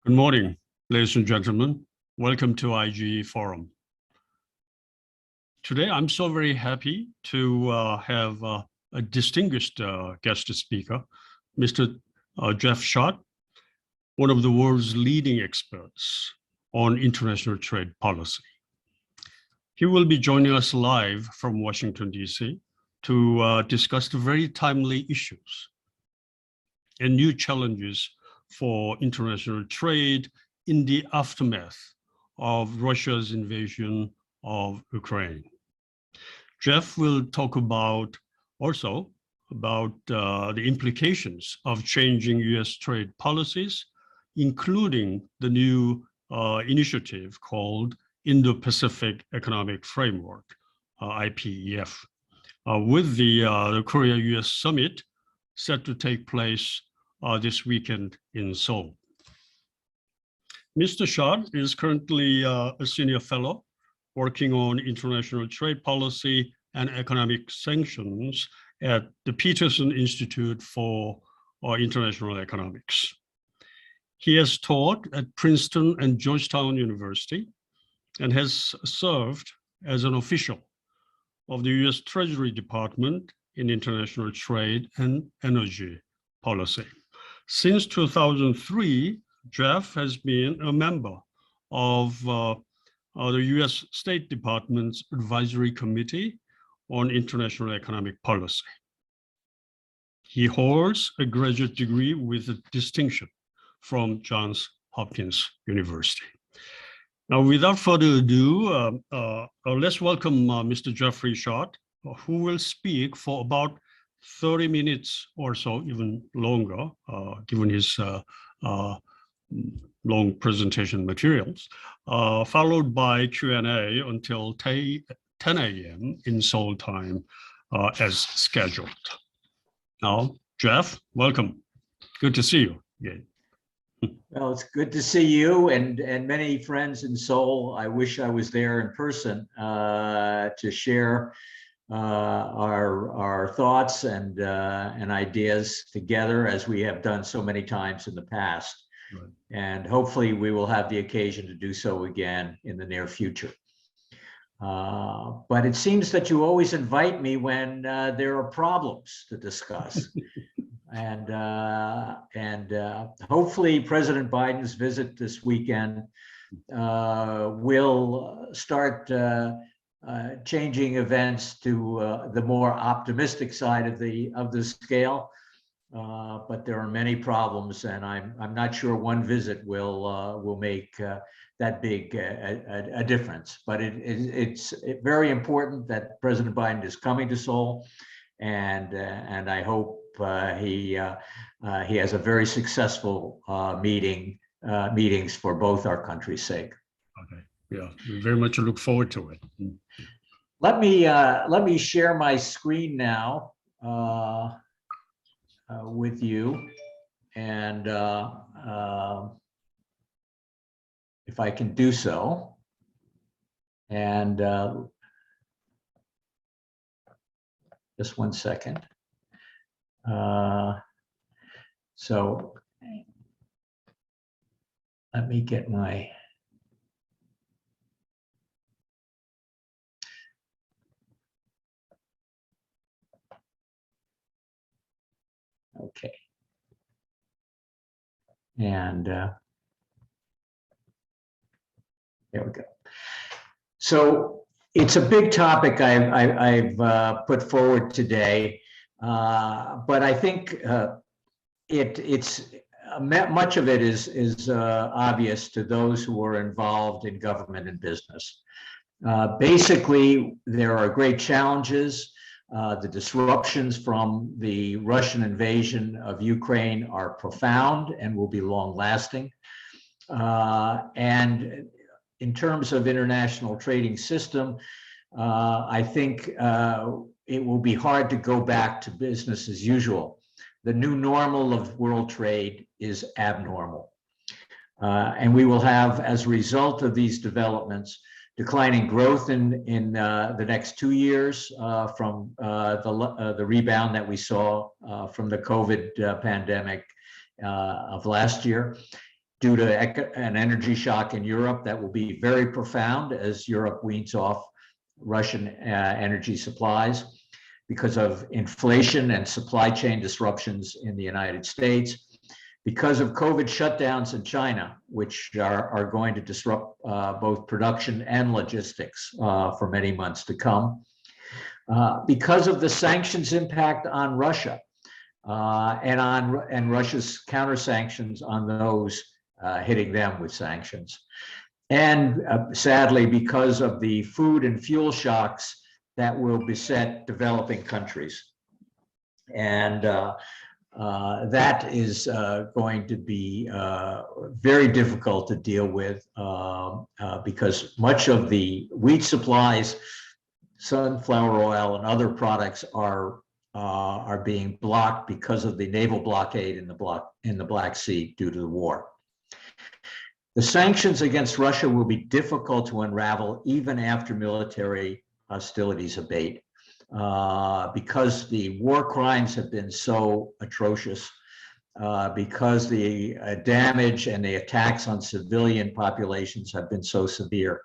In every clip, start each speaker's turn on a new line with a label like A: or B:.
A: Good morning, ladies and gentlemen. Welcome to IGE Forum. Today, I'm so very happy to have a distinguished guest speaker, Mr. Jeff Schott, one of the world's leading experts on international trade policy. He will be joining us live from Washington, D.C. to discuss the very timely issues and new challenges for international trade in the aftermath of Russia's invasion of Ukraine. Jeff will talk about the implications of changing US trade policies, including the new initiative called Indo-Pacific Economic Framework, IPEF, with the Korea-US summit set to take place this weekend in Seoul. Mr. Schott is currently a senior fellow working on international trade policy and economic sanctions at the Peterson Institute for International Economics. He has taught at Princeton and Georgetown University and has served as an official of the US Treasury Department in international trade and energy policy. Since 2003, Jeff has been a member of the US State Department's Advisory Committee on International Economic Policy. He holds a graduate degree with a distinction from Johns Hopkins University. Now, without further ado, let's welcome Mr. Jeffrey Schott, who will speak for about 30 minutes or so, even longer, given his long presentation materials, followed by Q&A until 10 a.m. in Seoul time as scheduled. Now, Jeff, welcome. Good to see you again.
B: Well, it's good to see you and many friends in Seoul. I wish I was there in person to share our thoughts and ideas together, as we have done so many times in the past. Right. And hopefully we will have the occasion to do so again in the near future. But it seems that you always invite me when there are problems to discuss. and hopefully President Biden's visit this weekend will start changing events to the more optimistic side of the scale, but there are many problems, and I'm not sure one visit will make that big a difference. But it's very important that President Biden is coming to Seoul, and I hope he has a very successful meetings for both our countries' sake.
A: Okay. Yeah, we very much look forward to it.
B: Let me share my screen now with you, and if I can do so, and just one second. So let me get my. Okay. And there we go. So it's a big topic I've put forward today, but I think it's much of it is obvious to those who are involved in government and business. Basically, there are great challenges. The disruptions from the Russian invasion of Ukraine are profound and will be long-lasting. And in terms of international trading system, I think it will be hard to go back to business as usual. The new normal of world trade is abnormal. And we will have, as a result of these developments, declining growth in the next 2 years from the rebound that we saw from the COVID pandemic of last year. due to an energy shock in Europe that will be very profound as Europe weans off Russian energy supplies, because of inflation and supply chain disruptions in the United States, because of COVID shutdowns in China, which are going to disrupt both production and logistics for many months to come, because of the sanctions impact on Russia and Russia's counter sanctions on those hitting them with sanctions. And sadly, because of the food and fuel shocks that will beset developing countries. And that is going to be very difficult to deal with because much of the wheat supplies, sunflower oil, and other products are being blocked because of the naval blockade in the Black Sea due to the war. The sanctions against Russia will be difficult to unravel even after military hostilities abate, because the war crimes have been so atrocious, because the damage and the attacks on civilian populations have been so severe.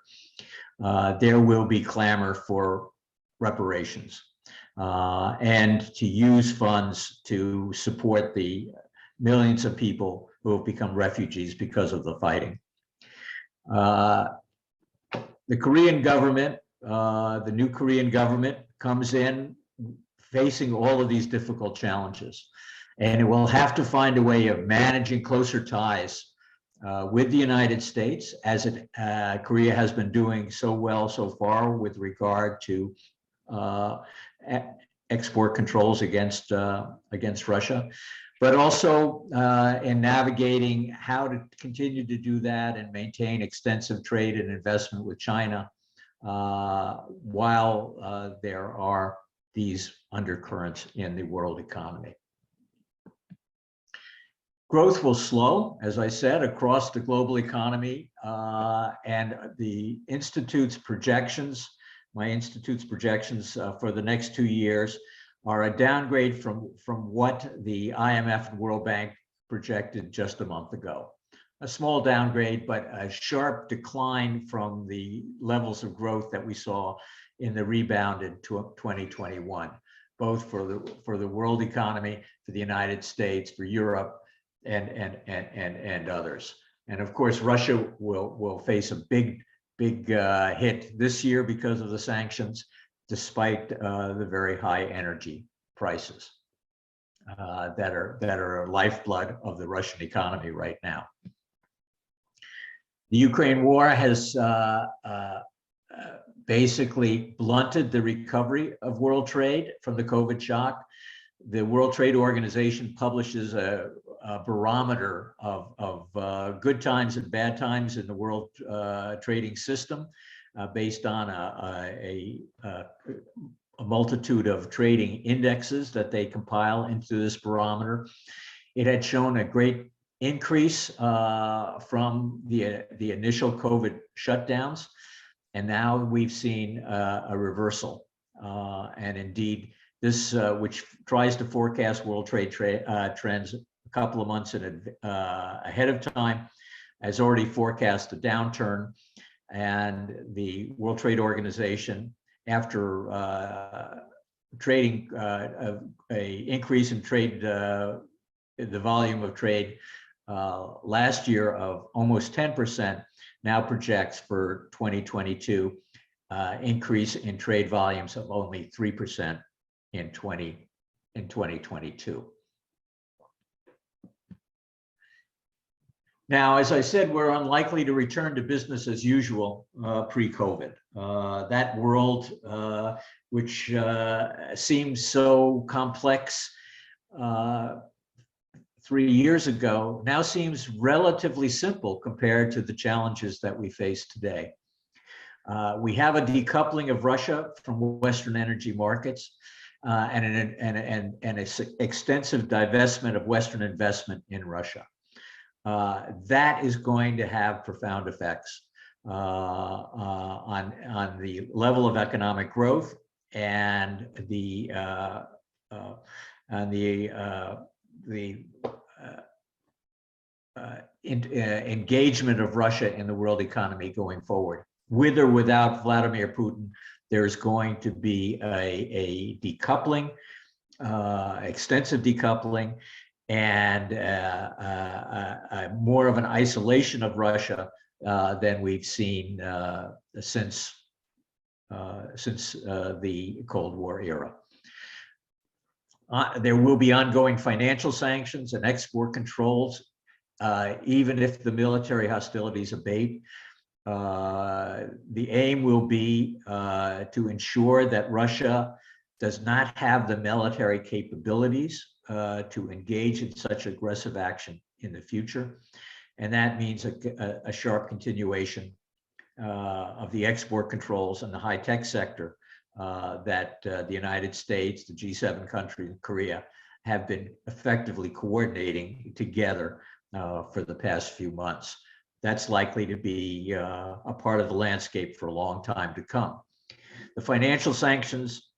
B: There will be clamor for reparations and to use funds to support the millions of people who have become refugees because of the fighting. The Korean government, the new Korean government, comes in facing all of these difficult challenges, and it will have to find a way of managing closer ties with the United States, as Korea has been doing so well so far with regard to export controls against Russia, but also in navigating how to continue to do that and maintain extensive trade and investment with China while there are these undercurrents in the world economy. Growth will slow, as I said, across the global economy, and the Institute's projections, my Institute's projections for the next 2 years are a downgrade from what the IMF and World Bank projected just a month ago. A small downgrade, but a sharp decline from the levels of growth that we saw in the rebound in 2021, both for the world economy, for the United States, for Europe, and others. And of course, Russia will face a big hit this year because of the sanctions, despite the very high energy prices that are a lifeblood of the Russian economy right now. The Ukraine war has basically blunted the recovery of world trade from the COVID shock. The World Trade Organization publishes a barometer of good times and bad times in the world trading system based on a multitude of trading indexes that they compile into this barometer. It had shown a great increase from the initial COVID shutdowns, and now we've seen a reversal. And indeed, this, which tries to forecast world trade trends a couple of months ahead of time, has already forecast a downturn. And the World Trade Organization, after trading an increase in trade, the volume of trade last year of almost 10%, now projects for 2022 increase in trade volumes of only 3% in 2022. Now, as I said, we're unlikely to return to business as usual pre-COVID. That world, which seems so complex 3 years ago, now seems relatively simple compared to the challenges that we face today. We have a decoupling of Russia from Western energy markets and an extensive divestment of Western investment in Russia. That is going to have profound effects on the level of economic growth and the engagement of Russia in the world economy going forward. With or without Vladimir Putin, there's going to be a decoupling, extensive decoupling, and more of an isolation of Russia than we've seen since the Cold War era. There will be ongoing financial sanctions and export controls, even if the military hostilities abate. The aim will be to ensure that Russia does not have the military capabilities to engage in such aggressive action in the future. And that means a sharp continuation of the export controls in the high-tech sector that the United States, the G7 countries, and Korea have been effectively coordinating together for the past few months. That's likely to be a part of the landscape for a long time to come. The financial sanctions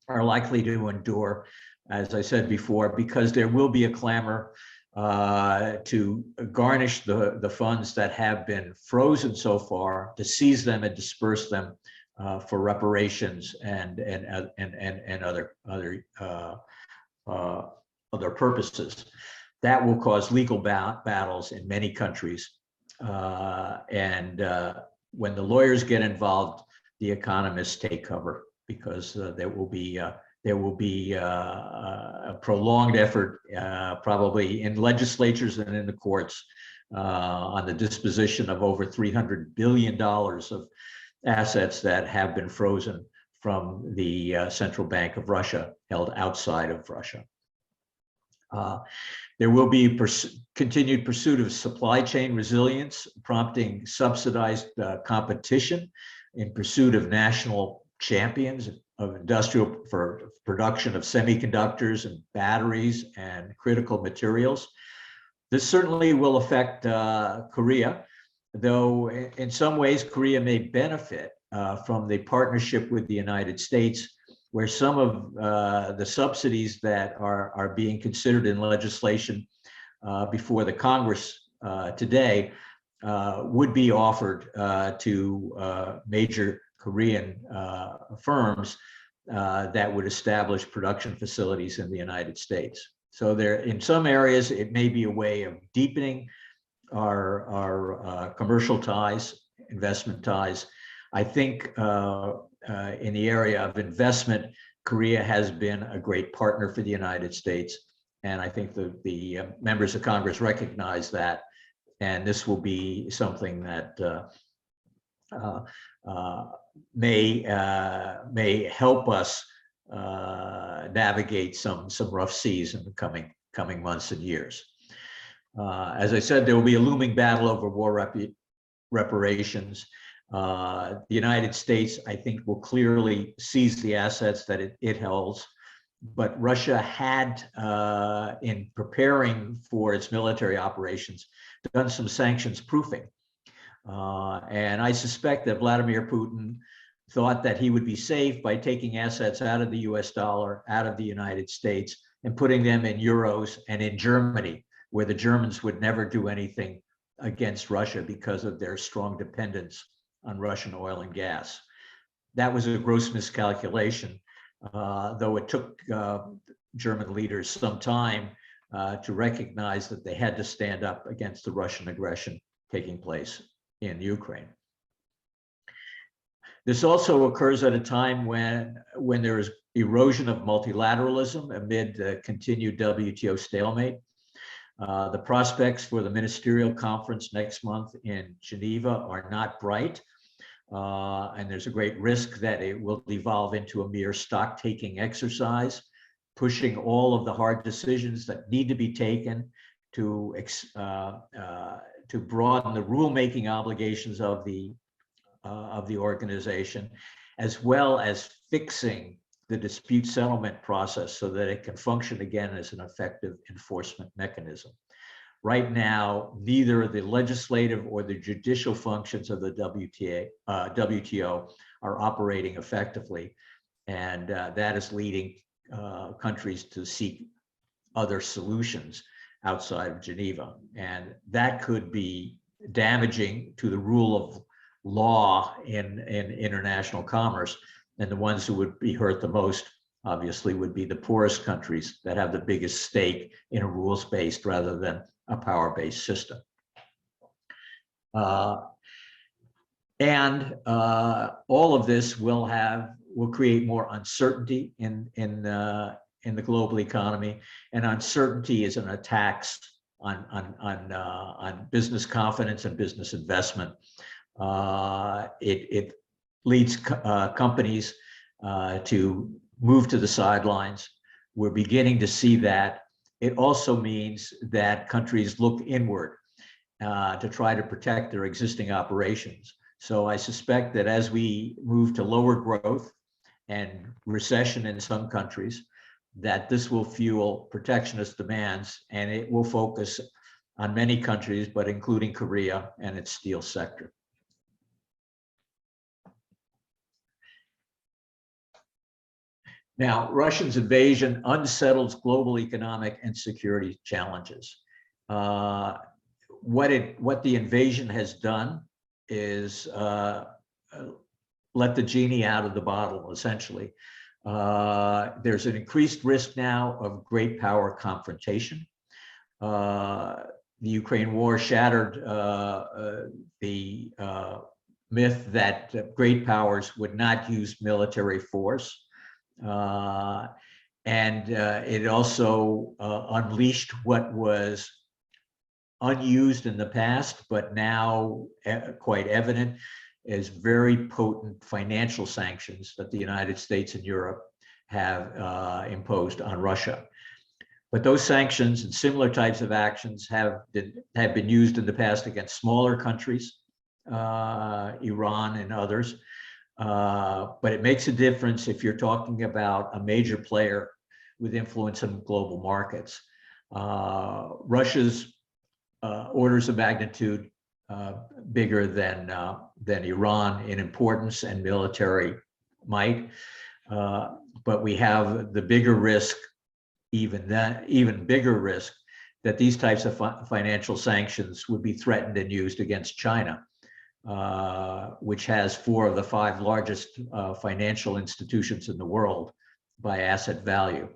B: are likely to endure, as I said before, because there will be a clamor to garnish the funds that have been frozen so far, to seize them and disperse them for reparations and other purposes. That will cause legal battles in many countries, and when the lawyers get involved, the economists take cover, because there will be a prolonged effort, probably in legislatures and in the courts, on the disposition of over $300 billion of assets that have been frozen from the Central Bank of Russia, held outside of Russia. There will be continued pursuit of supply chain resilience, prompting subsidized competition in pursuit of national champions of industrial for production of semiconductors and batteries and critical materials. This certainly will affect Korea, though in some ways Korea may benefit from the partnership with the United States, where some of the subsidies that are being considered in legislation before the Congress today would be offered to major Korean firms that would establish production facilities in the United States. So there, in some areas, it may be a way of deepening our commercial ties, investment ties. I think in the area of investment, Korea has been a great partner for the United States. And I think the members of Congress recognize that. And this will be something that may help us navigate some rough seas in the coming months and years. As I said, there will be a looming battle over war reparations. The United States, I think, will clearly seize the assets that it holds, but Russia had, in preparing for its military operations, done some sanctions proofing. And I suspect that Vladimir Putin thought that he would be safe by taking assets out of the US dollar, out of the United States, and putting them in euros and in Germany, where the Germans would never do anything against Russia because of their strong dependence on Russian oil and gas. That was a gross miscalculation, though it took German leaders some time to recognize that they had to stand up against the Russian aggression taking place in Ukraine. This also occurs at a time when there is erosion of multilateralism amid the continued WTO stalemate. The prospects for the ministerial conference next month in Geneva are not bright, and there's a great risk that it will devolve into a mere stock-taking exercise, pushing all of the hard decisions that need to be taken to broaden the rulemaking obligations of the organization, as well as fixing the dispute settlement process so that it can function again as an effective enforcement mechanism. Right now, neither the legislative or the judicial functions of the WTO are operating effectively, and that is leading countries to seek other solutions. outside of Geneva. And that could be damaging to the rule of law in international commerce. And the ones who would be hurt the most, obviously, would be the poorest countries that have the biggest stake in a rules-based rather than a power-based system. All of this will create more uncertainty in the global economy, and uncertainty is an tax on business confidence and business investment. It leads companies to move to the sidelines. We're beginning to see that. It also means that countries look inward to try to protect their existing operations. So I suspect that as we move to lower growth and recession in some countries, that this will fuel protectionist demands, and it will focus on many countries, but including Korea and its steel sector. Now, Russia's invasion unsettles global economic and security challenges. What the invasion has done is let the genie out of the bottle, essentially. There's an increased risk now of great power confrontation. The Ukraine war shattered the myth that great powers would not use military force. It also unleashed what was unused in the past, but now quite evident, as very potent financial sanctions that the United States and Europe have imposed on Russia. But those sanctions and similar types of actions have been used in the past against smaller countries, Iran and others. But it makes a difference if you're talking about a major player with influence in global markets. Russia's orders of magnitude bigger than Iran in importance and military might, but we have the bigger risk, even bigger risk, that these types of financial sanctions would be threatened and used against China, which has 4 of the 5 largest financial institutions in the world by asset value.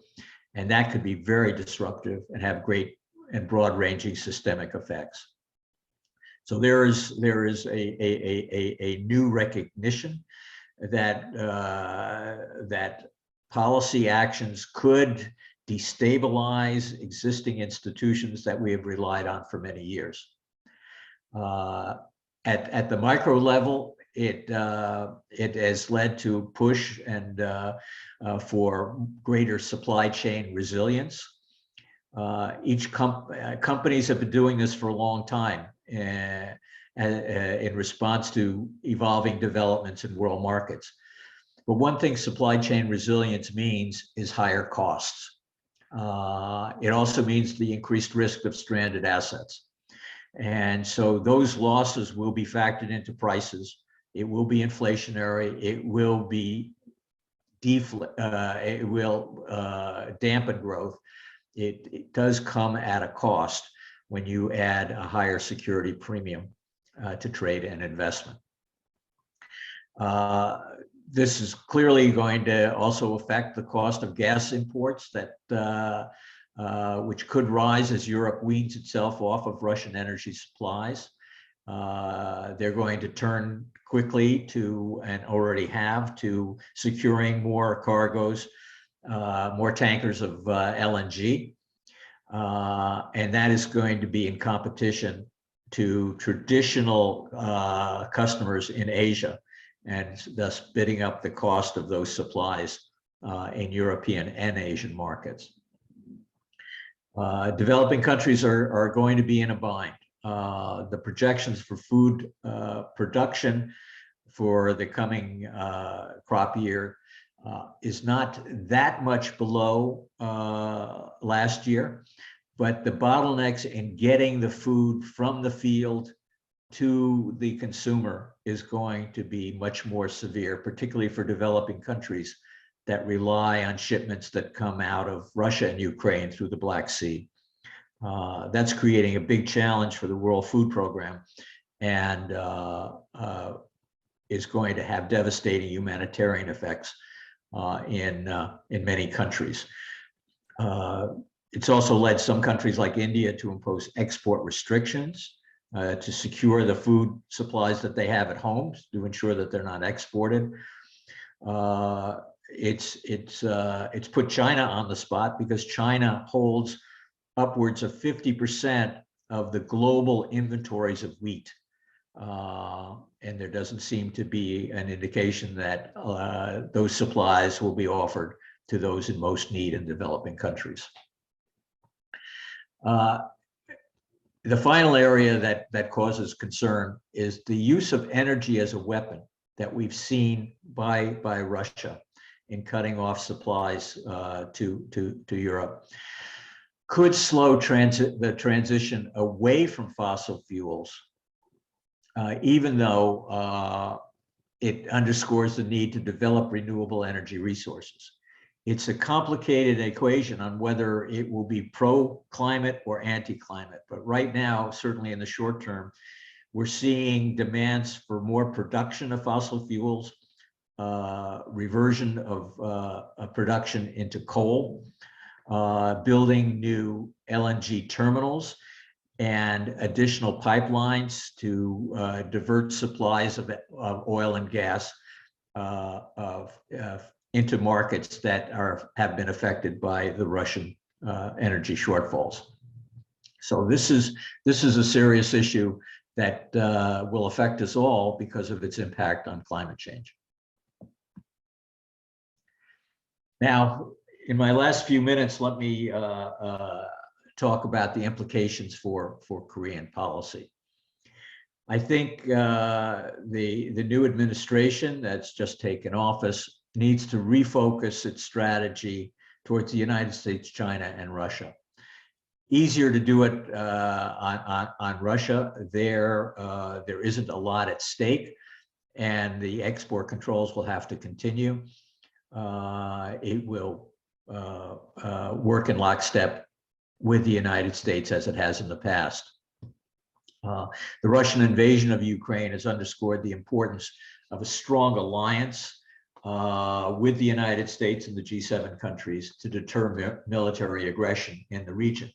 B: And that could be very disruptive and have great and broad-ranging systemic effects. So there is a new recognition that that policy actions could destabilize existing institutions that we have relied on for many years. At the micro level, it has led to push and for greater supply chain resilience. Companies have been doing this for a long time in response to evolving developments in world markets. But one thing supply chain resilience means is higher costs. It also means the increased risk of stranded assets. And so those losses will be factored into prices. It will be inflationary. It will be dampen growth. It does come at a cost when you add a higher security premium to trade and investment. This is clearly going to also affect the cost of gas imports, which could rise as Europe weans itself off of Russian energy supplies. They're going to turn quickly to, and already have, to securing more cargoes, more tankers of LNG. And that is going to be in competition to traditional customers in Asia, and thus bidding up the cost of those supplies in European and Asian markets. Developing countries are going to be in a bind. The projections for food production for the coming crop year is not that much below last year, but the bottlenecks in getting the food from the field to the consumer is going to be much more severe, particularly for developing countries that rely on shipments that come out of Russia and Ukraine through the Black Sea. That's creating a big challenge for the World Food Program, and is going to have devastating humanitarian effects in many countries. It's also led some countries like India to impose export restrictions to secure the food supplies that they have at home, to ensure that they're not exported. It's put China on the spot because China holds upwards of 50% of the global inventories of wheat. And there doesn't seem to be an indication that those supplies will be offered to those in most need in developing countries. The final area that causes concern is the use of energy as a weapon that we've seen by Russia in cutting off supplies to Europe. Could slow the transition away from fossil fuels, even though it underscores the need to develop renewable energy resources. It's a complicated equation on whether it will be pro-climate or anti-climate. But right now, certainly in the short term, we're seeing demands for more production of fossil fuels, reversion of production into coal, building new LNG terminals, and additional pipelines to divert supplies of oil and gas into markets that have been affected by the Russian energy shortfalls. So this is a serious issue that will affect us all because of its impact on climate change. Now, in my last few minutes, let me talk about the implications for Korean policy. I think the new administration that's just taken office needs to refocus its strategy towards the United States, China, and Russia. Easier to do it on Russia. There isn't a lot at stake, and the export controls will have to continue. It will work in lockstep with the United States as it has in the past. The Russian invasion of Ukraine has underscored the importance of a strong alliance with the United States and the G7 countries to deter military aggression in the region.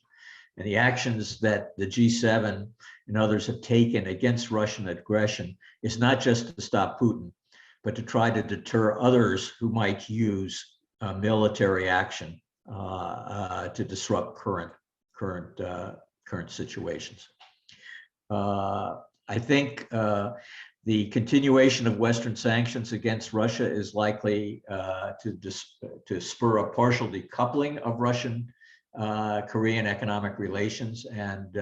B: And the actions that the G7 and others have taken against Russian aggression is not just to stop Putin, but to try to deter others who might use military action to disrupt current situations. I think the continuation of Western sanctions against Russia is likely to spur a partial decoupling of Russian-Korean economic relations, and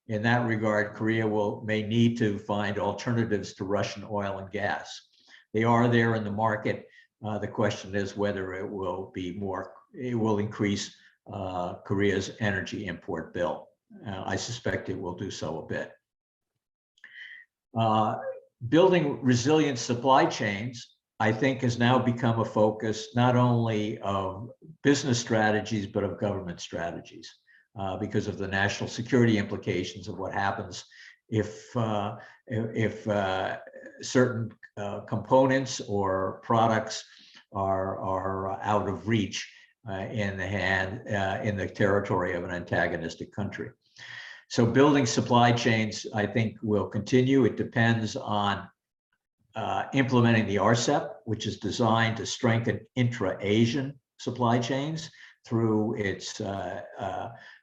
B: in that regard, Korea may need to find alternatives to Russian oil and gas. They are there in the market. The question is whether it will increase Korea's energy import bill. I suspect it will do so a bit. Building resilient supply chains, I think, has now become a focus not only of business strategies, but of government strategies, because of the national security implications of what happens if certain components or products are out of reach in the territory of an antagonistic country. So building supply chains, I think, will continue. It depends on implementing the RCEP, which is designed to strengthen intra-Asian supply chains through its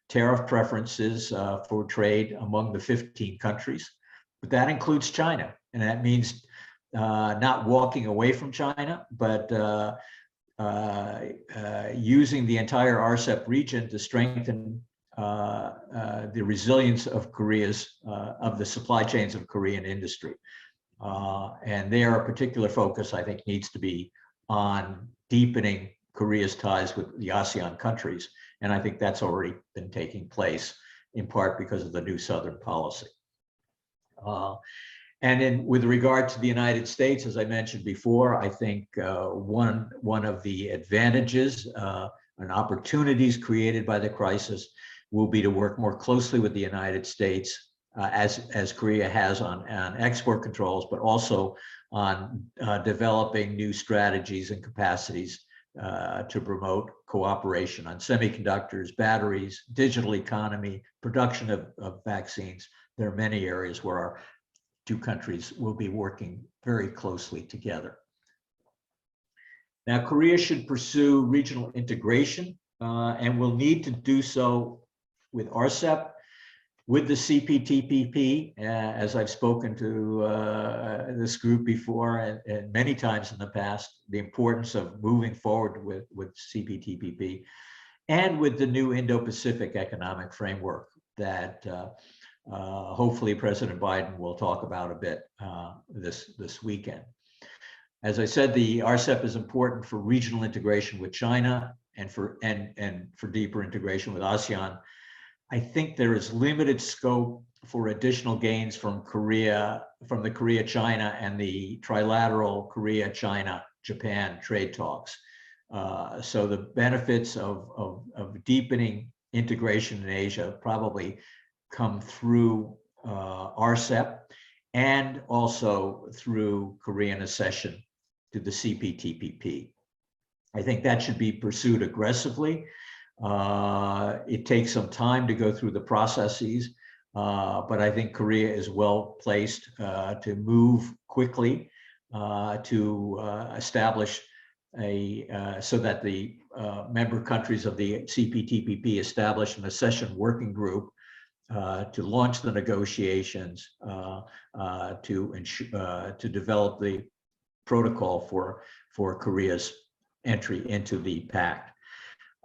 B: tariff preferences for trade among the 15 countries. But that includes China, and that means not walking away from China, but using the entire RCEP region to strengthen the resilience of of the supply chains of Korean industry. And there, a particular focus, I think, needs to be on deepening Korea's ties with the ASEAN countries. And I think that's already been taking place, in part because of the new Southern policy. And then with regard to the United States, as I mentioned before, I think one of the advantages and opportunities created by the crisis will be to work more closely with the United States, as Korea has on export controls, but also on developing new strategies and capacities to promote cooperation on semiconductors, batteries, digital economy, production of vaccines. There are many areas where our two countries will be working very closely together. Now, Korea should pursue regional integration and will need to do so with RCEP, with the CPTPP, as I've spoken to this group before and many times in the past, the importance of moving forward with CPTPP, and with the new Indo-Pacific economic framework that hopefully President Biden will talk about a bit this weekend. As I said, the RCEP is important for regional integration with China and for deeper integration with ASEAN. I think there is limited scope for additional gains from the Korea-China and the trilateral Korea-China-Japan trade talks. So the benefits of deepening integration in Asia probably come through RCEP and also through Korean accession to the CPTPP. I think that should be pursued aggressively. It takes some time to go through the processes, but I think Korea is well placed to move quickly to establish so that the member countries of the CPTPP establish an accession working group to launch the negotiations to develop the protocol for Korea's entry into the pact.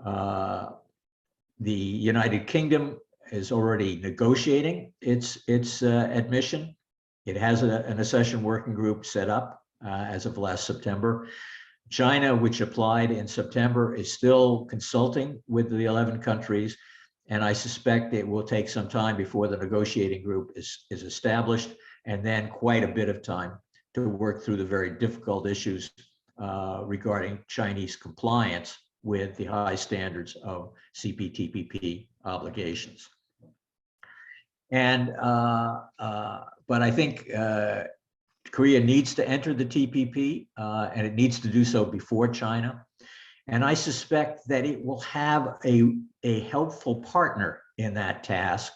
B: The United Kingdom is already negotiating its admission. It has an accession working group set up as of last September. China, which applied in September, is still consulting with the 11 countries, and I suspect it will take some time before the negotiating group is established, and then quite a bit of time to work through the very difficult issues regarding Chinese compliance with the high standards of CPTPP obligations. And but I think Korea needs to enter the TPP, and it needs to do so before China. And I suspect that it will have a helpful partner in that task,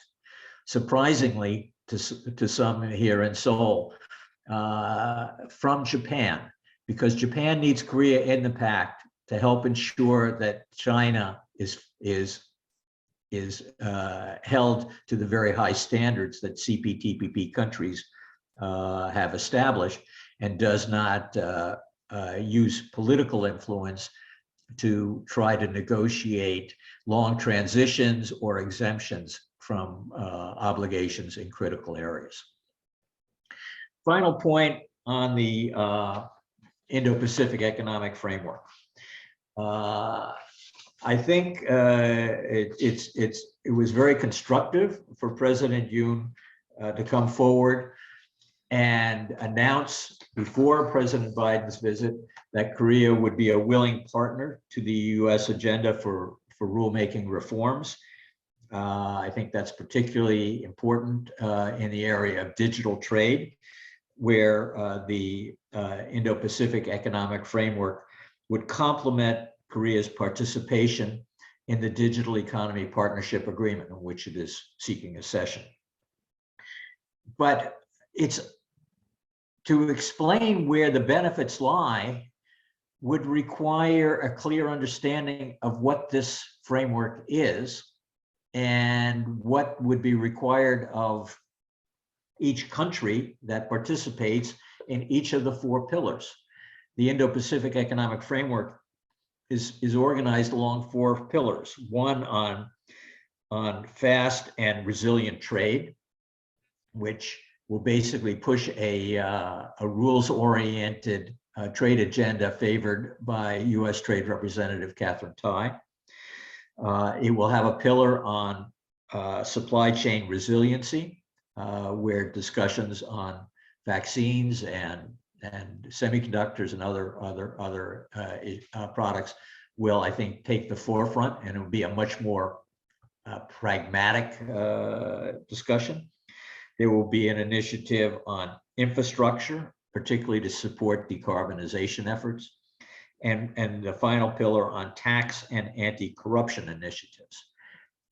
B: surprisingly to some here in Seoul, from Japan, because Japan needs Korea in the pact to help ensure that China is held to the very high standards that CPTPP countries have established, and does not use political influence to try to negotiate long transitions or exemptions from obligations in critical areas. Final point on the Indo-Pacific economic framework. I think it was very constructive for President Yoon to come forward and announce before President Biden's visit that Korea would be a willing partner to the U.S. agenda for rulemaking reforms. I think that's particularly important in the area of digital trade, where the Indo-Pacific economic framework would complement Korea's participation in the Digital Economy Partnership Agreement, in which it is seeking accession. But it's to explain where the benefits lie would require a clear understanding of what this framework is and what would be required of each country that participates in each of the four pillars. The Indo-Pacific economic framework is organized along four pillars. One on fast and resilient trade, which will basically push a rules-oriented trade agenda favored by U.S. Trade Representative Catherine Tai. It will have a pillar on supply chain resiliency, where discussions on vaccines and semiconductors and other products will, I think, take the forefront, and it will be a much more pragmatic discussion. There will be an initiative on infrastructure, particularly to support decarbonization efforts, and the final pillar on tax and anti-corruption initiatives.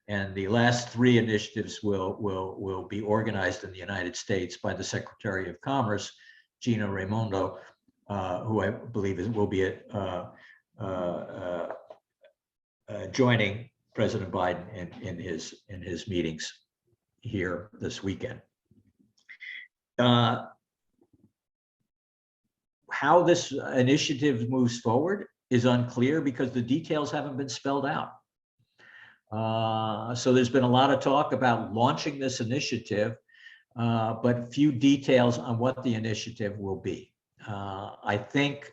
B: And the last three initiatives will be organized in the United States by the Secretary of Commerce, Gina Raimondo, who I believe will be joining President Biden in his meetings here this weekend. How this initiative moves forward is unclear because the details haven't been spelled out. So there's been a lot of talk about launching this initiative, but few details on what the initiative will be. I think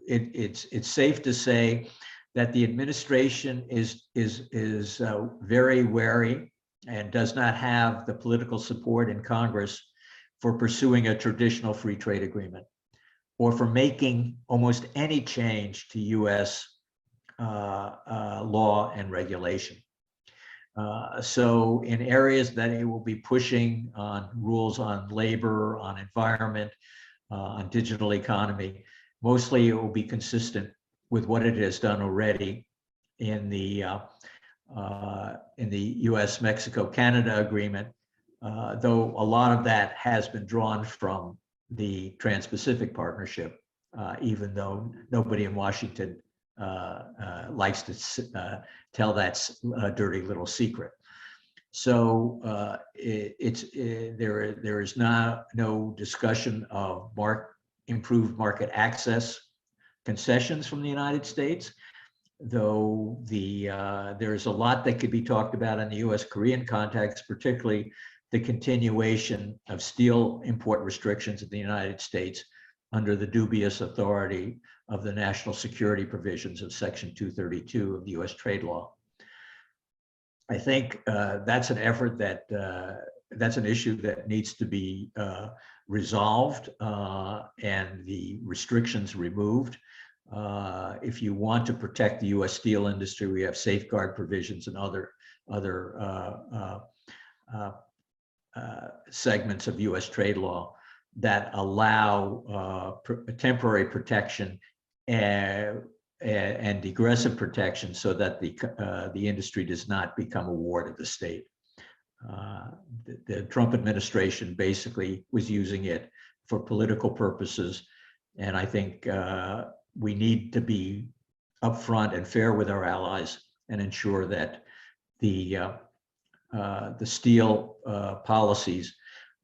B: it's safe to say that the administration is very wary and does not have the political support in Congress for pursuing a traditional free trade agreement or for making almost any change to U.S. Law and regulation. So in areas that it will be pushing on rules on labor, on environment, on digital economy, mostly it will be consistent with what it has done already in the U.S.-Mexico-Canada agreement, though a lot of that has been drawn from the Trans-Pacific Partnership, even though nobody in Washington likes to tell that dirty little secret. So there is no discussion of improved market access concessions from the United States, though there's a lot that could be talked about in the U.S.-Korean context, particularly the continuation of steel import restrictions in the United States under the dubious authority of the national security provisions of Section 232 of the U.S. trade law. I think that's an effort that's an issue that needs to be resolved and the restrictions removed. If you want to protect the U.S. steel industry, we have safeguard provisions and other segments of U.S. trade law that allow temporary protection and degressive protection so that the industry does not become a ward of the state. The Trump administration basically was using it for political purposes, and I think we need to be upfront and fair with our allies and ensure that the steel policies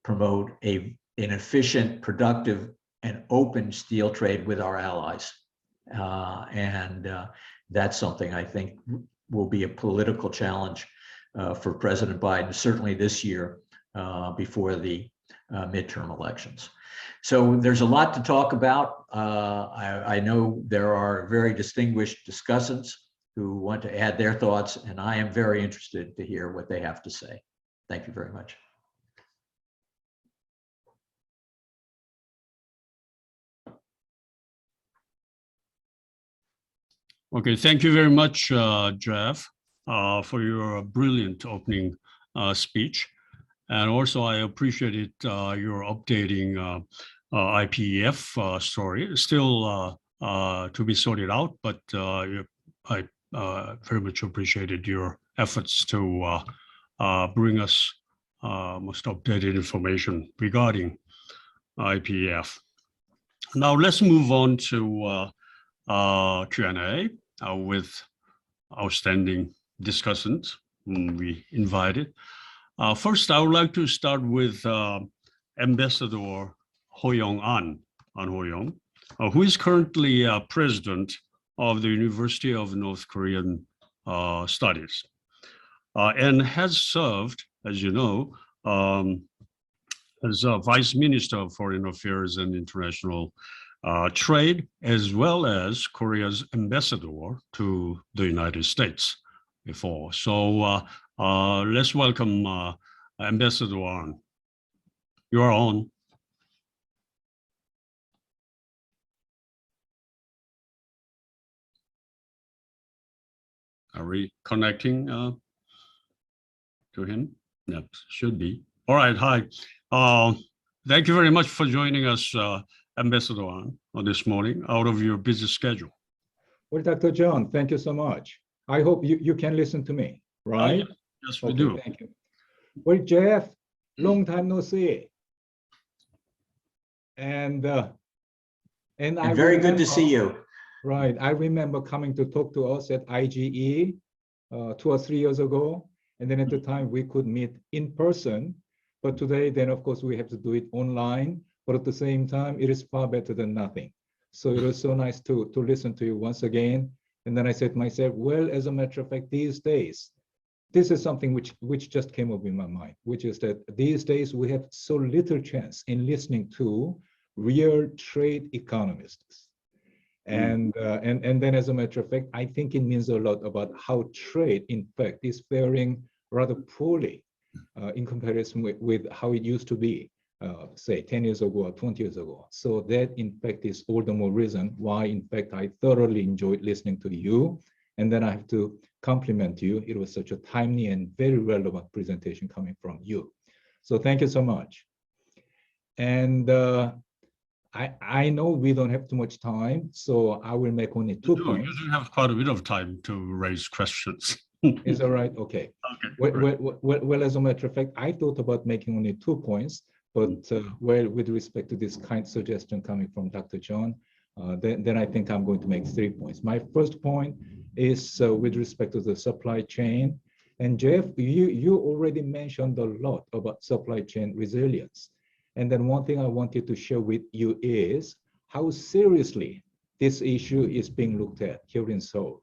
B: promote an efficient, productive, and open steel trade with our allies. That's something I think will be a political challenge for President Biden, certainly this year before the midterm elections. So there's a lot to talk about. I know there are very distinguished discussants who want to add their thoughts, and I am very interested to hear what they have to say. Thank you very much.
A: Okay, thank you very much, Jeff, for your brilliant opening speech. And also, I appreciated your updating IPEF story. Still to be sorted out, but I very much appreciated your efforts to bring us most updated information regarding IPEF. Now, let's move on to Q&A with outstanding discussants whom we invited. First, I would like to start with Ambassador An Ho-young, who is currently president of the University of North Korean Studies and has served, as you know, as Vice Minister of Foreign Affairs and International Trade, as well as Korea's ambassador to the United States before. So let's welcome Ambassador An. You are on. Are we connecting to him? Yep, should be. All right, hi. Thank you very much for joining us, Ambassador Wang, this morning out of your busy schedule.
C: Well, Dr. John, thank you so much. I hope you can listen to me, right?
A: Yes, we do.
C: Thank you. Well, Jeff, long time no see. And
B: very good to see you.
C: Right, I remember coming to talk to us at IGE 2 or 3 years ago. And then at the time we could meet in person, but today then of course we have to do it online, but at the same time, it is far better than nothing. So it was so nice to listen to you once again. And then I said to myself, well, as a matter of fact, these days, this is something which just came up in my mind, which is that these days we have so little chance in listening to real trade economists. And then as a matter of fact, I think it means a lot about how trade, in fact, is faring rather poorly in comparison with how it used to be, say 10 years ago or 20 years ago. So that in fact is all the more reason why in fact I thoroughly enjoyed listening to you. And then I have to compliment you. It was such a timely and very relevant presentation coming from you. So thank you so much. And I know we don't have too much time, so I will make only 2 points.
A: You do have quite a bit of time to raise questions.
C: Is that right? Okay. Well, as a matter of fact, I thought about making only 2 points, but well, with respect to this kind suggestion coming from Dr. John, then I think I'm going to make 3 points. My first point is with respect to the supply chain. And Jeff, you already mentioned a lot about supply chain resilience. And then one thing I wanted to share with you is how seriously this issue is being looked at here in Seoul.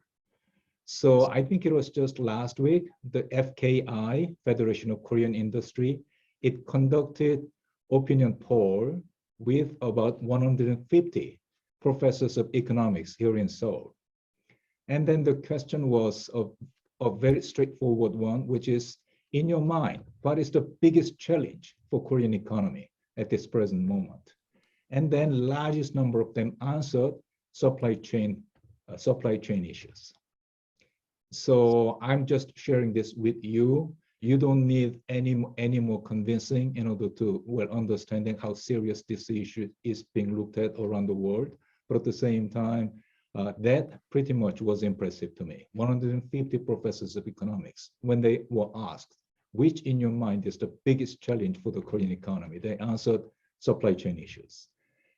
C: So I think it was just last week, the FKI, Federation of Korean Industry, it conducted opinion poll with about 150 professors of economics here in Seoul. And then the question was a very straightforward one, which is, in your mind, what is the biggest challenge for Korean economy at this present moment? And then largest number of them answered supply chain issues. So I'm just sharing this with you. You don't need any more convincing in order to well understanding how serious this issue is being looked at around the world. But at the same time, that pretty much was impressive to me. 150 professors of economics, when they were asked, which in your mind is the biggest challenge for the Korean economy, they answered supply chain issues.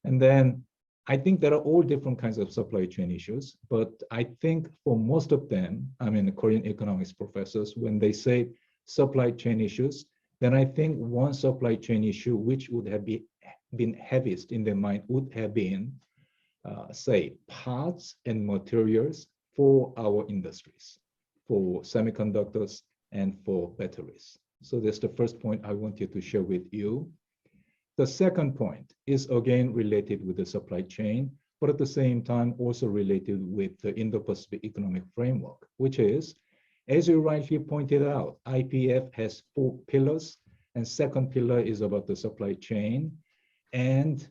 C: And then I think there are all different kinds of supply chain issues, but I think for most of them, I mean, the Korean economics professors, when they say supply chain issues, then I think one supply chain issue which would have been heaviest in their mind would have been, say, parts and materials for our industries, for semiconductors and for batteries. So that's the first point I wanted to share with you. The second point is again related with the supply chain, but at the same time also related with the Indo-Pacific economic framework, which is, as you rightly pointed out, IPF has 4 pillars, and second pillar is about the supply chain. And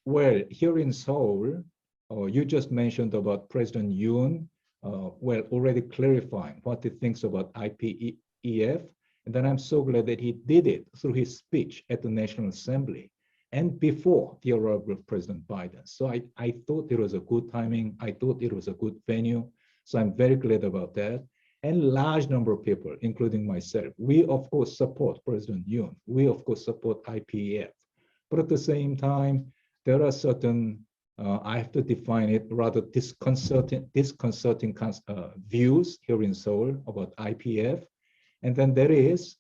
C: well, here in Seoul, you just mentioned about President Yoon, well, already clarifying what he thinks about IPEF. And then I'm so glad that he did it through his speech at the National Assembly and before the arrival of President Biden. So I thought it was a good timing. I thought it was a good venue. So I'm very glad about that. And large number of people, including myself, we of course support President Yoon. We of course support IPEF. But at the same time, there are certain, I have to define it, rather disconcerting views here in Seoul about IPEF. And then there is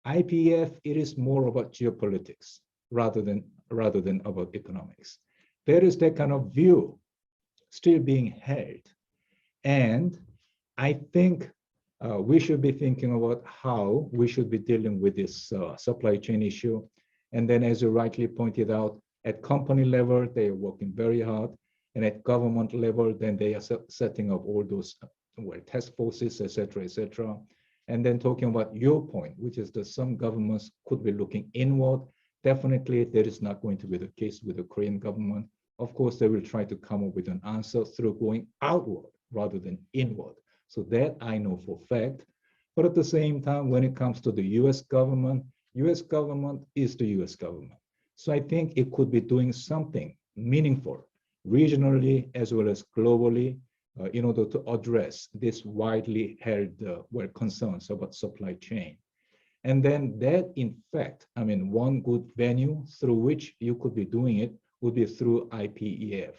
C: IPEF, it is more about geopolitics rather than about economics. There is that kind of view still being held. And I think we should be thinking about how we should be dealing with this supply chain issue. And then as you rightly pointed out, at company level, they are working very hard. And at government level, then they are setting up all those well, task forces, et cetera, And then talking about your point, which is that some governments could be looking inward. Definitely, that is not going to be the case with the Korean government. Of course, they will try to come up with an answer through going outward rather than inward. So that I know for fact. But at the same time, when it comes to the US government is the US government. So I think it could be doing something meaningful regionally as well as globally in order to address this widely held concerns about supply chain. And then that, in fact, I mean, one good venue through which you could be doing it would be through IPEF.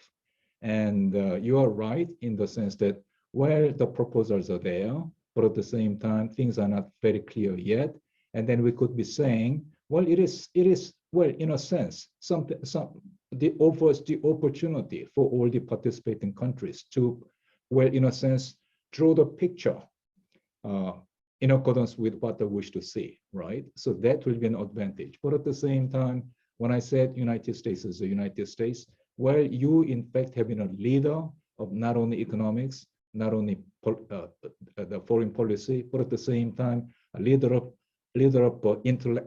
C: And you are right in the sense that where the proposals are there, but at the same time, things are not very clear yet. And then we could be saying, well, it is, well, in a sense, it offers the opportunity for all the participating countries to, well, in a sense, draw the picture in accordance with what they wish to see, right? So that will be an advantage. But at the same time, when I said United States is the United States, where you in fact have been a leader of not only economics, not only the foreign policy, but at the same time, a leader of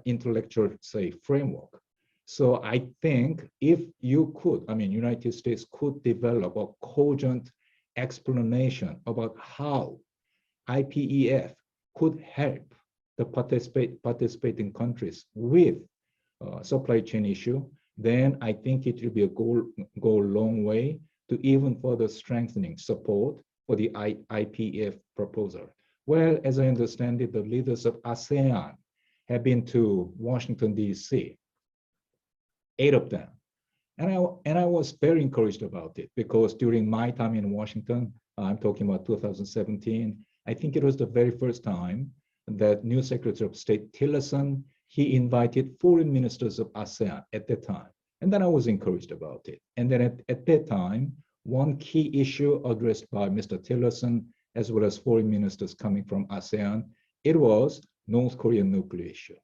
C: intellectual, say, framework. So I think if you could, I mean, United States could develop a cogent explanation about how IPEF could help the participating countries with supply chain issue, then I think it will be go a long way to even further strengthening support for the IPEF proposal. Well, as I understand it, the leaders of ASEAN have been to Washington, D.C., 8 of them. And I was very encouraged about it because during my time in Washington, I'm talking about 2017, I think it was the very first time that new Secretary of State Peterson, he invited foreign ministers of ASEAN at that time. And then I was encouraged about it. And then at that time, one key issue addressed by Mr. Tillerson, as well as foreign ministers coming from ASEAN, it was North Korean nuclear issue.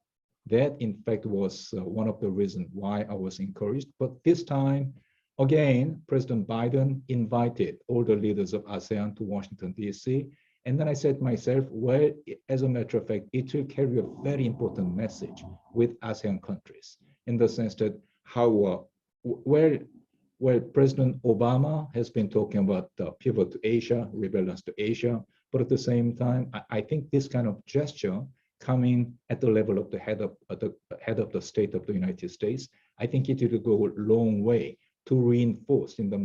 C: That, in fact, was one of the reasons why I was encouraged. But this time, again, President Biden invited all the leaders of ASEAN to Washington, D.C. And then I said to myself, well, as a matter of fact, it will carry a very important message with ASEAN countries in the sense that how, where President Obama has been talking about the pivot to Asia, rebalance to Asia, but at the same time, I think this kind of gesture coming at the level of the head of the state of the United States, I think it will go a long way to reinforce in the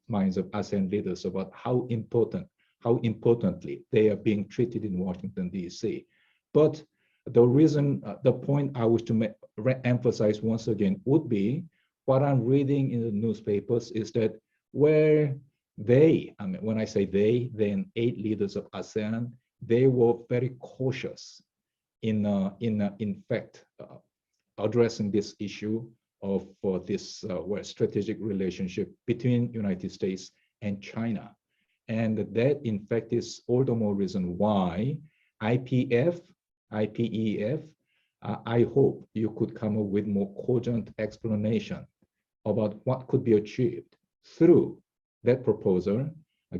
C: minds of ASEAN leaders about how importantly they are being treated in Washington, D.C. But the reason, the point I wish to emphasize once again would be what I'm reading in the newspapers is that where they, I mean, when I say they, then 8 leaders of ASEAN, they were very cautious in fact, addressing this issue of this strategic relationship between United States and China. And that, in fact, is all the more reason why IPEF, I hope you could come up with more cogent explanation about what could be achieved through that proposal,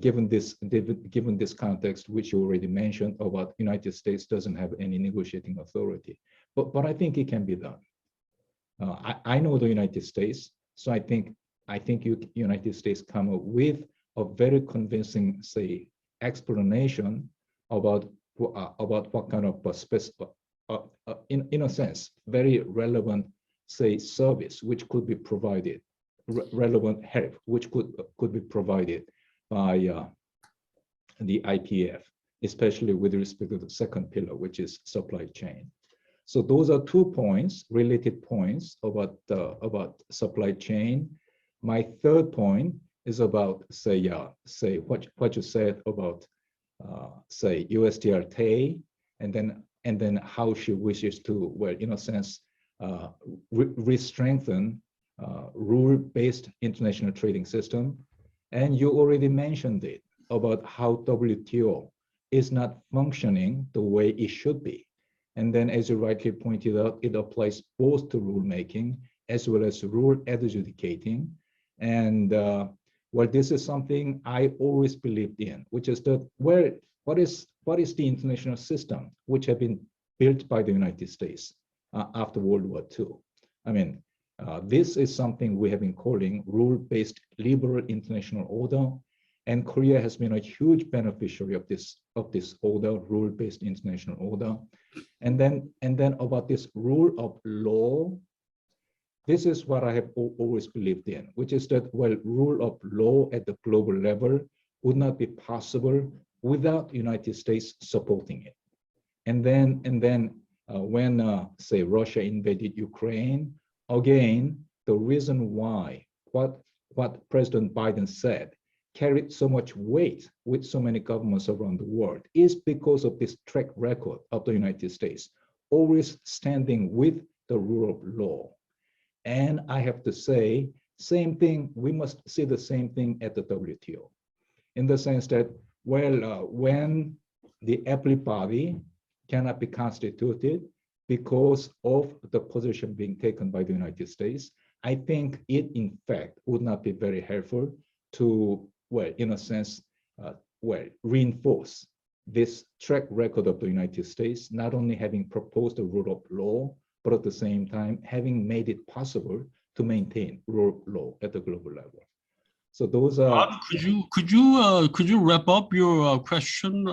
C: given this context, which you already mentioned about United States doesn't have any negotiating authority. But I think it can be done. I know the United States, so I think United States come up with a very convincing, say, explanation about what kind of in a sense, very relevant, say, service which could be provided, relevant help which could be provided by the IPEF, especially with respect to the second pillar, which is supply chain. So those are 2 points, related points about supply chain. My third point is about, say what you said about, say, USTR-TAE, and then how she wishes to, well, in a sense, re-strengthen rule-based international trading system. And you already mentioned it about how WTO is not functioning the way it should be. And then, as you rightly pointed out, it applies both to rulemaking as well as rule adjudicating. And well, this is something I always believed in, which is that what is the international system which have been built by the United States after World War II? I mean, this is something we have been calling rule-based liberal international order. And Korea has been a huge beneficiary of this order, rule-based international order. And then about this rule of law, this is what I have always believed in, which is that, well, rule of law at the global level would not be possible without the United States supporting it. And then when, say, Russia invaded Ukraine, again, the reason why what President Biden said carried so much weight with so many governments around the world is because of this track record of the United States, always standing with the rule of law. And I have to say, same thing, we must see the same thing at the WTO, in the sense that, well, when the appellate body cannot be constituted because of the position being taken by the United States, I think it, in fact, would not be very helpful to, well, in a sense, reinforce this track record of the United States, not only having proposed the rule of law, but at the same time, having made it possible to maintain rule of law at the global level. So those are.
A: Could you wrap up your question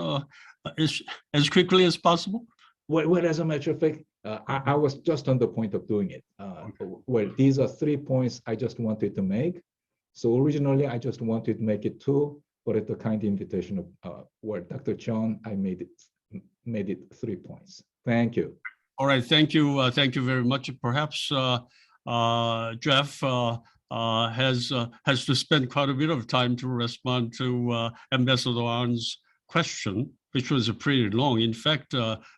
A: as quickly as possible?
C: Well, as a matter of fact, I was just on the point of doing it. Well, these are 3 points I just wanted to make. So originally, I just wanted to make it 2, but at the kind invitation of Dr. John, I made it 3 points. Thank you.
A: All right, thank you very much. Perhaps Jeff has to spend quite a bit of time to respond to Ambassador An's question, which was pretty long. In fact,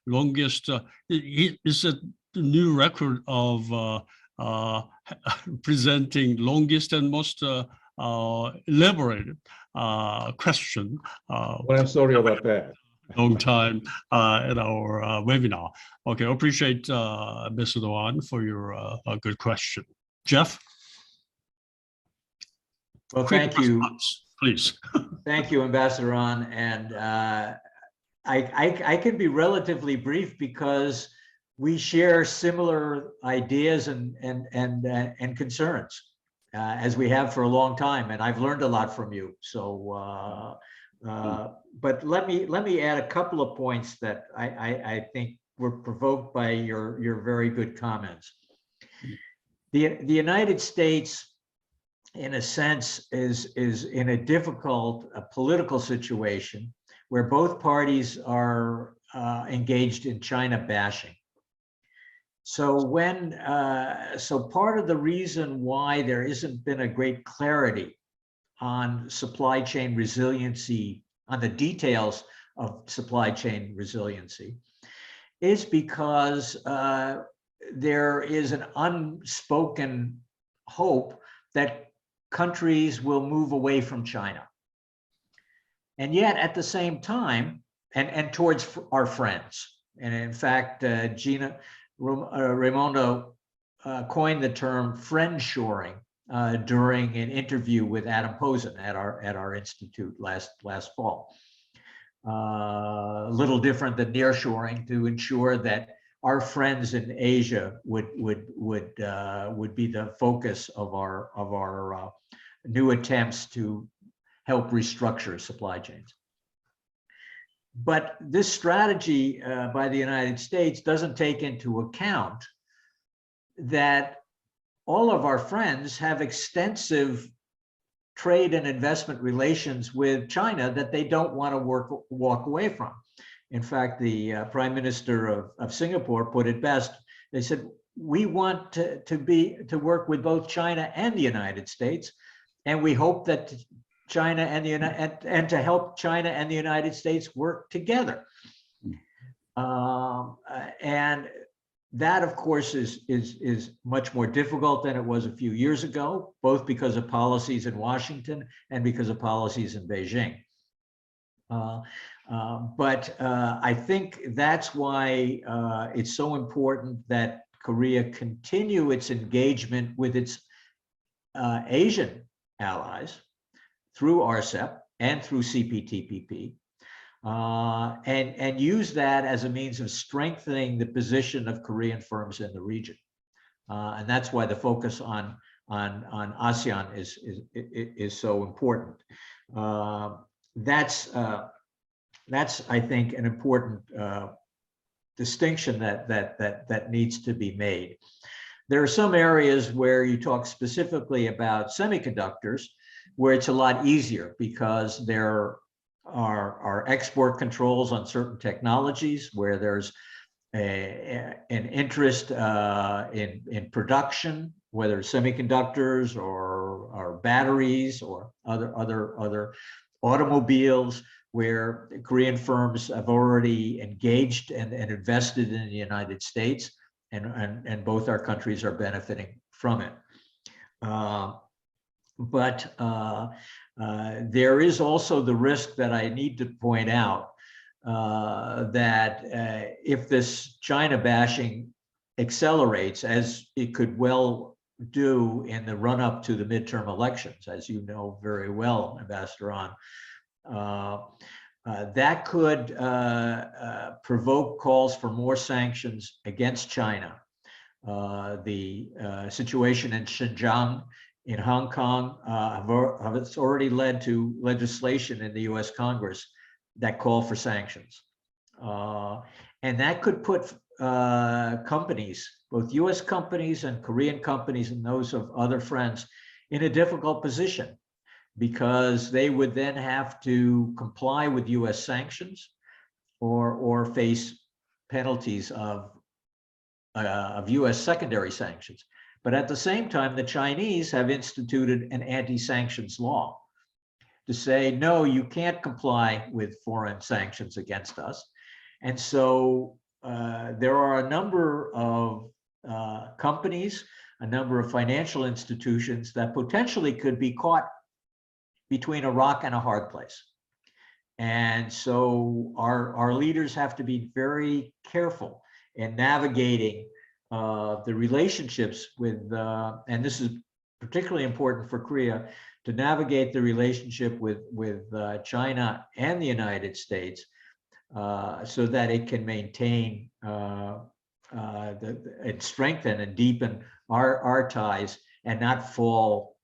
A: longest is a new record of presenting longest and most elaborated question.
C: Well, I'm sorry about that.
A: Long time at our webinar. Okay, I appreciate Ambassador An for your good question. Jeff?
B: Well, thank you.
A: Please.
B: Thank you, Ambassador An. And I can be relatively brief because we share similar ideas and concerns as we have for a long time. And I've learned a lot from you. So, but let me add a couple of points that I think were provoked by your very good comments. The United States, in a sense, is in a difficult political situation where both parties are engaged in China bashing. So so part of the reason why there hasn't been a great clarity on supply chain resiliency, on the details of supply chain resiliency, is because there is an unspoken hope that countries will move away from China. And yet at the same time, and towards our friends. And in fact, Gina Raimondo coined the term friend-shoring during an interview with Adam Posen at our institute last fall. A little different than nearshoring, to ensure that our friends in Asia would be the focus of our new attempts to help restructure supply chains. But this strategy by the United States doesn't take into account that all of our friends have extensive trade and investment relations with China that they don't want to walk away from. In fact, the Prime Minister of Singapore put it best. They said, we want to work with both China and the United States, and we hope that China and to help China and the United States work together. And that, of course, is much more difficult than it was a few years ago, both because of policies in Washington and because of policies in Beijing. But I think that's why it's so important that Korea continue its engagement with its Asian allies through RCEP and through CPTPP, and use that as a means of strengthening the position of Korean firms in the region. And that's why the focus on on ASEAN is so important. That's I think an important distinction that needs to be made. There are some areas where you talk specifically about semiconductors, where it's a lot easier because there are export controls on certain technologies, where there's an interest in production, whether semiconductors or batteries or other automobiles, where Korean firms have already engaged and invested in the United States, and both our countries are benefiting from it. But there is also the risk that I need to point out, that if this China bashing accelerates, as it could well do in the run-up to the midterm elections, as you know very well, Ambassador An, that could provoke calls for more sanctions against China. The situation in Xinjiang, in Hong Kong, it's already led to legislation in the US Congress that call for sanctions. And that could put companies, both US companies and Korean companies and those of other friends, in a difficult position, because they would then have to comply with US sanctions or face penalties of US secondary sanctions. But at the same time, the Chinese have instituted an anti-sanctions law to say, no, you can't comply with foreign sanctions against us. And so there are a number of companies, a number of financial institutions that potentially could be caught between a rock and a hard place. And so our leaders have to be very careful in navigating the relationships with, and this is particularly important for Korea, to navigate the relationship with China and the United States, so that it can maintain and strengthen and deepen our ties and not fall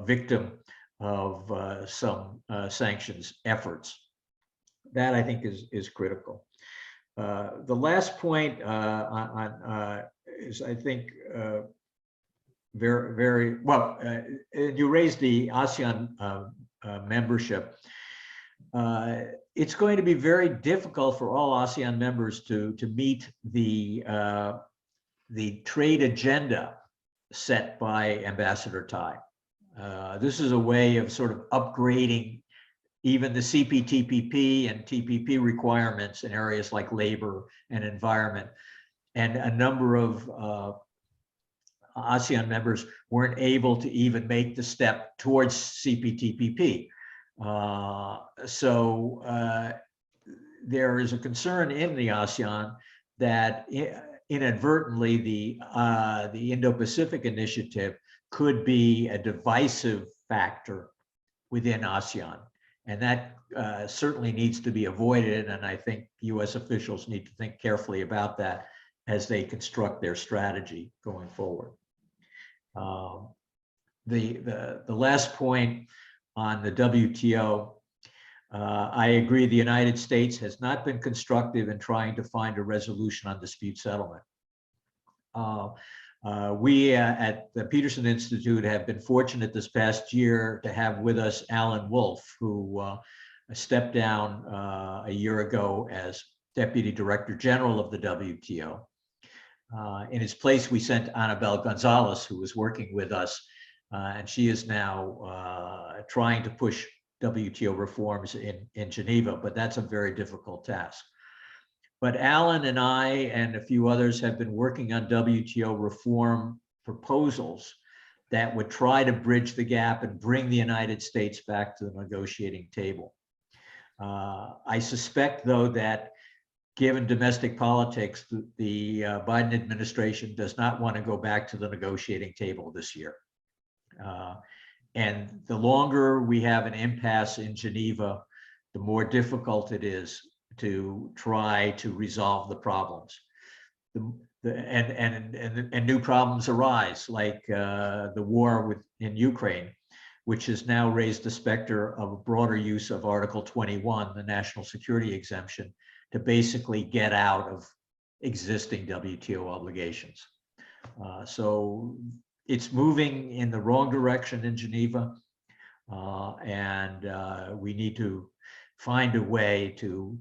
B: victim of some sanctions efforts. That, I think, is critical. The last point is, I think, very well. You raised the ASEAN membership. It's going to be very difficult for all ASEAN members to meet the trade agenda set by Ambassador Tai. This is a way of sort of upgrading even the CPTPP and TPP requirements in areas like labor and environment. And a number of ASEAN members weren't able to even make the step towards CPTPP. So there is a concern in the ASEAN that inadvertently the Indo-Pacific initiative could be a divisive factor within ASEAN. And that certainly needs to be avoided. And I think US officials need to think carefully about that as they construct their strategy going forward. The last point on the WTO, I agree the United States has not been constructive in trying to find a resolution on dispute settlement. We at the Peterson Institute have been fortunate this past year to have with us Alan Wolf, who stepped down a year ago as Deputy Director General of the WTO. In his place, we sent Annabelle Gonzalez, who was working with us, and she is now trying to push WTO reforms in Geneva, but that's a very difficult task. But Alan and I and a few others have been working on WTO reform proposals that would try to bridge the gap and bring the United States back to the negotiating table. I suspect, though, that given domestic politics, the Biden administration does not want to go back to the negotiating table this year. And the longer we have an impasse in Geneva, the more difficult it is to try to resolve the problems. and new problems arise, like the war in Ukraine, which has now raised the specter of a broader use of Article 21, the national security exemption, to basically get out of existing WTO obligations. So it's moving in the wrong direction in Geneva, and we need to find a way to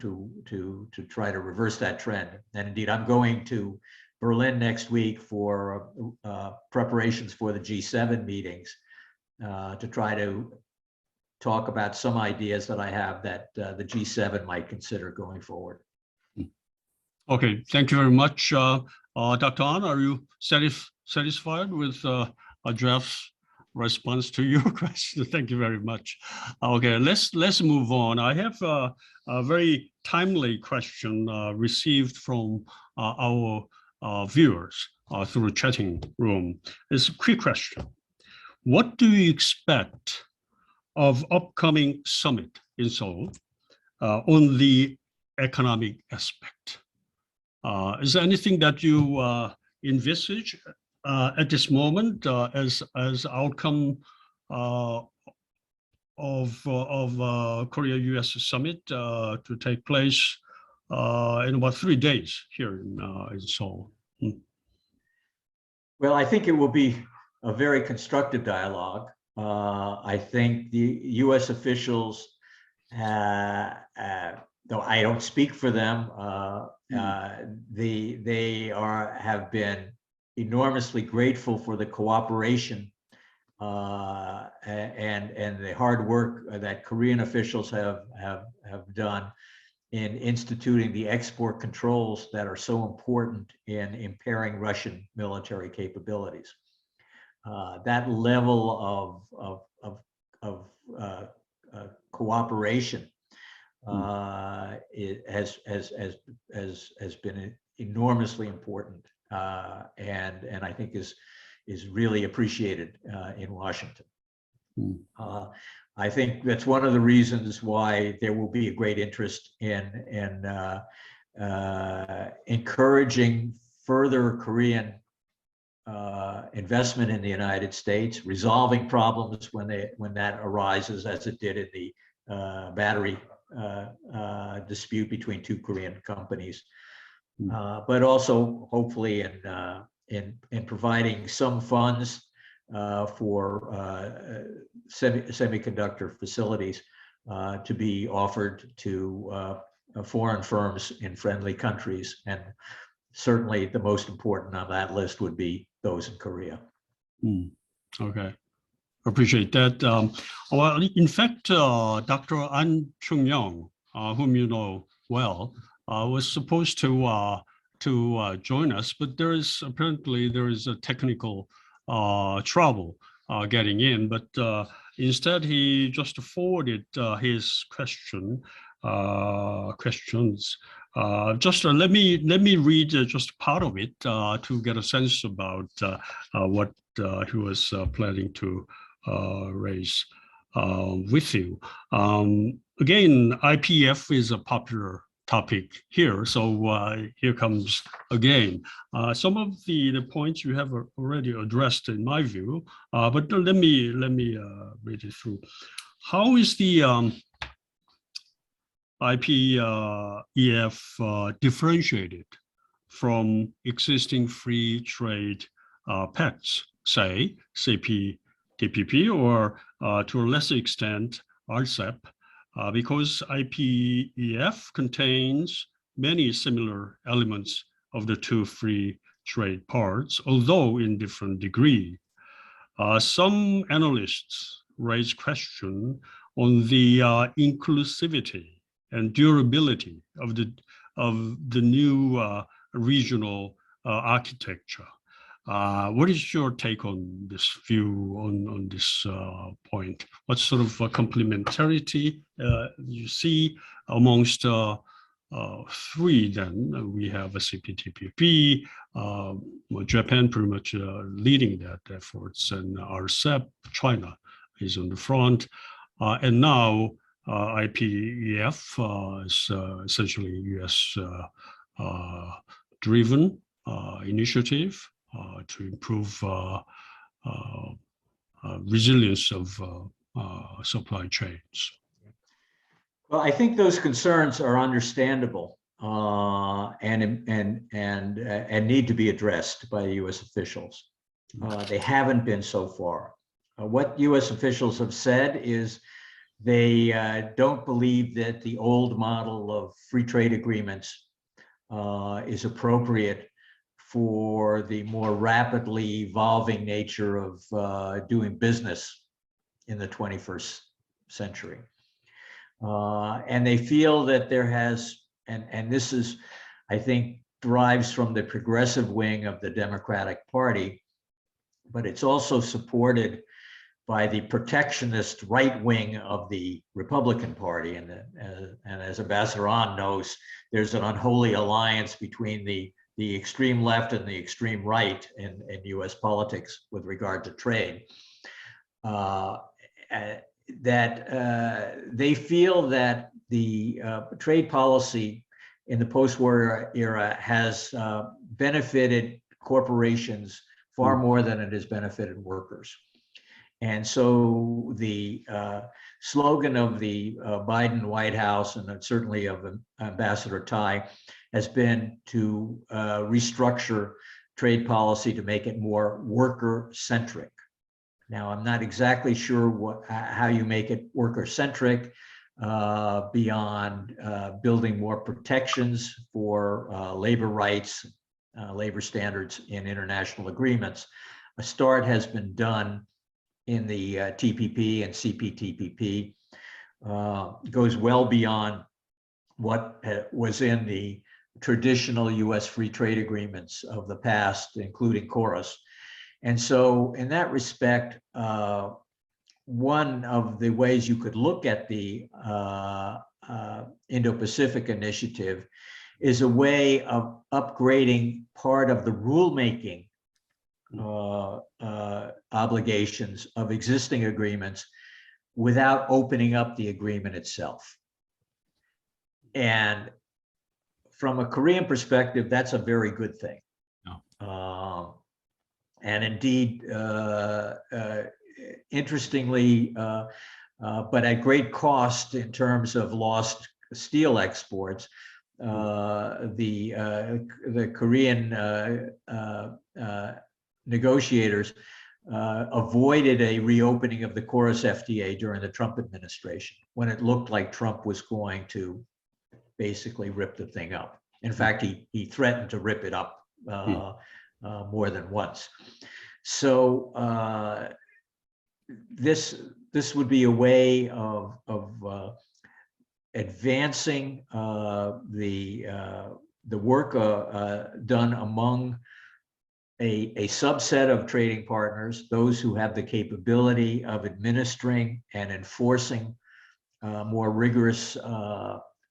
B: try to reverse that trend. And indeed, I'm going to Berlin next week for preparations for the G7 meetings to try to talk about some ideas that I have that the G7 might consider going forward.
A: Okay, thank you very much. Dr. An, are you satisfied with Jeff's response to your question? Thank you very much. Okay, let's move on. I have a very timely question received from our viewers through the chatting room. It's a quick question. What do you expect of upcoming summit in Seoul on the economic aspect? Is there anything that you envisage at this moment as outcome of Korea-US summit to take place in about 3 days here in Seoul?
B: Well, I think it will be a very constructive dialogue. I think the U.S. officials, though I don't speak for them, they have been enormously grateful for the cooperation and the hard work that Korean officials have done in instituting the export controls that are so important in impairing Russian military capabilities. That level of cooperation has been enormously important, and I think is really appreciated in Washington. I think that's one of the reasons why there will be a great interest in encouraging further Korean investment in the United States, resolving problems when that arises, as it did in the battery dispute between 2 Korean companies, but also hopefully in providing some funds for semiconductor facilities to be offered to foreign firms in friendly countries. And certainly the most important on that list would be those in Korea.
A: Okay, appreciate that. Well, in fact, Dr. An Chung-young, whom you know well, was supposed to join us, but apparently there is a technical trouble getting in. But instead, he just forwarded his questions. Just let me read just part of it to get a sense about what he was planning to raise with you. Again, IPF is a popular topic here, so here comes again. Some of the points you have already addressed, in my view, but let me read it through. How is the IPEF differentiated from existing free trade pacts, say CPTPP, or to a lesser extent RCEP, because IPEF contains many similar elements of the 2 free trade parts, although in different degree. Some analysts raise question on the inclusivity and durability of the new regional architecture. What is your take on this view, on this point? What sort of complementarity you see amongst 3 then? We have a CPTPP, Japan pretty much leading that efforts, and RCEP, China is on the front, and now IPEF is essentially US driven. initiative to improve resilience of supply chains.
B: Well, I think those concerns are understandable and need to be addressed by U.S. officials. They haven't been so far. What U.S. officials have said is they don't believe that the old model of free trade agreements is appropriate for the more rapidly evolving nature of doing business in the 21st century. And they feel that there has, and this is, I think, derives from the progressive wing of the Democratic Party, but it's also supported by the protectionist right wing of the Republican Party. And as Ambassador Ahn knows, there's an unholy alliance between the extreme left and the extreme right in US politics with regard to trade. They feel that the trade policy in the post-war era has benefited corporations far more than it has benefited workers. And so the slogan of the Biden White House, and certainly of Ambassador Tai, has been to restructure trade policy to make it more worker-centric. Now, I'm not exactly sure how you make it worker-centric beyond building more protections for labor rights, labor standards in international agreements. A start has been done in the TPP and CPTPP, goes well beyond what was in the traditional US free trade agreements of the past, including KORUS. And so in that respect, one of the ways you could look at the Indo-Pacific initiative is a way of upgrading part of the rulemaking obligations of existing agreements without opening up the agreement itself. And from a Korean perspective, that's a very good thing. And indeed, interestingly, but at great cost in terms of lost steel exports, the Korean negotiators avoided a reopening of the KORUS FTA during the Trump administration, when it looked like Trump was going to basically rip the thing up. In fact, he threatened to rip it up more than once. So this would be a way of advancing the work done among a subset of trading partners, those who have the capability of administering and enforcing more rigorous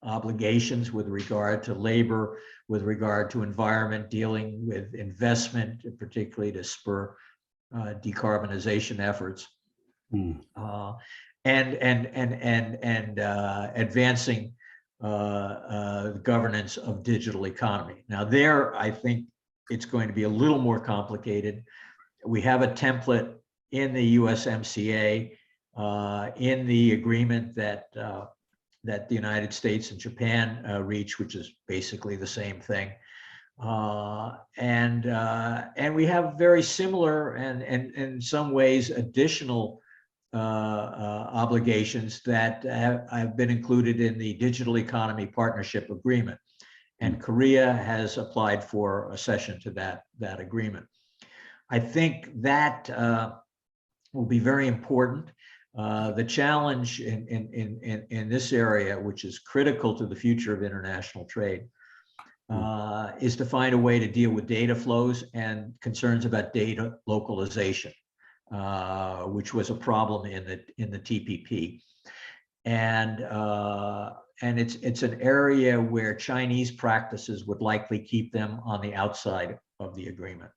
B: obligations with regard to labor, with regard to environment, dealing with investment, particularly to spur decarbonization efforts, and advancing the governance of digital economy. Now there, I think it's going to be a little more complicated. We have a template in the USMCA, in the agreement that the United States and Japan reach, which is basically the same thing. And we have very similar and in some ways additional obligations that have been included in the Digital Economy Partnership Agreement. And Korea has applied for accession to that agreement. I think that will be very important. The challenge in this area, which is critical to the future of international trade, is to find a way to deal with data flows and concerns about data localization, which was a problem in the TPP, and it's an area where Chinese practices would likely keep them on the outside of the agreement,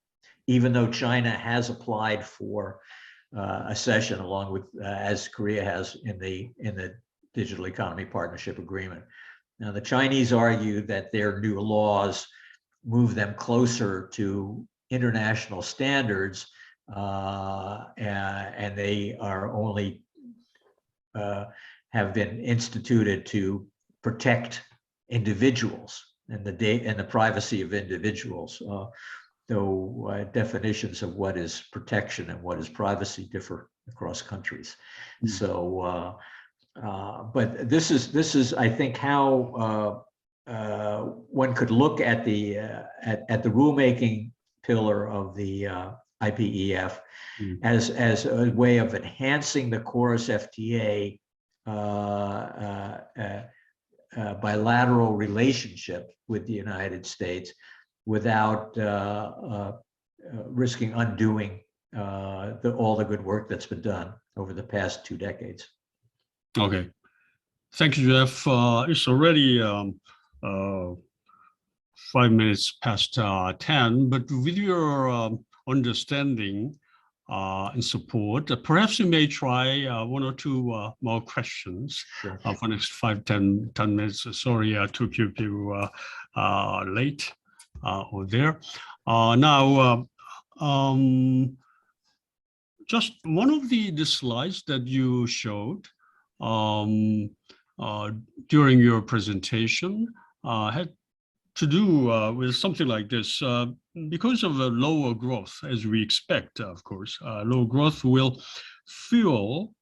B: even though China has applied for accession along with as Korea has in the Digital Economy Partnership Agreement. Now the Chinese argue that their new laws move them closer to international standards, and they are only have been instituted to protect individuals and the privacy of individuals. Though definitions of what is protection and what is privacy differ across countries. So, but this is, I think, how one could look at the rulemaking pillar of the IPEF as a way of enhancing the Chorus FTA bilateral relationship with the United States without risking undoing all the good work that's been done over the past 2 decades.
A: Okay, thank you, Jeff. It's already 5 minutes past 10, but with your understanding and support, perhaps you may try 1 or 2 more questions.
B: Sure.
A: For the next 5-10 minutes. Sorry to keep you late over there. Now, just one of the slides that you showed during your presentation had to do with something like this. Because of the lower growth, as we expect, of course, low growth will fuel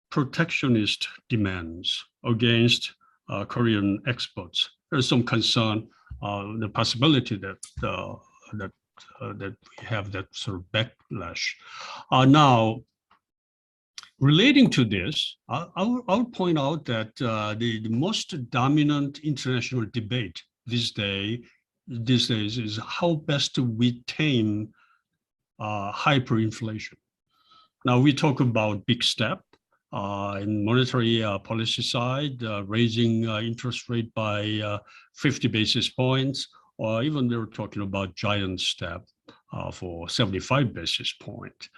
A: protectionist demands against Korean exports. There's some concern, the possibility that we have that sort of backlash. Now, relating to this, I'll point out that the most dominant international debate these days is how best we tame hyperinflation. Now, we talk about big step in monetary policy side, raising interest rate by 50 basis points, or even they were talking about giant step for 75 basis points.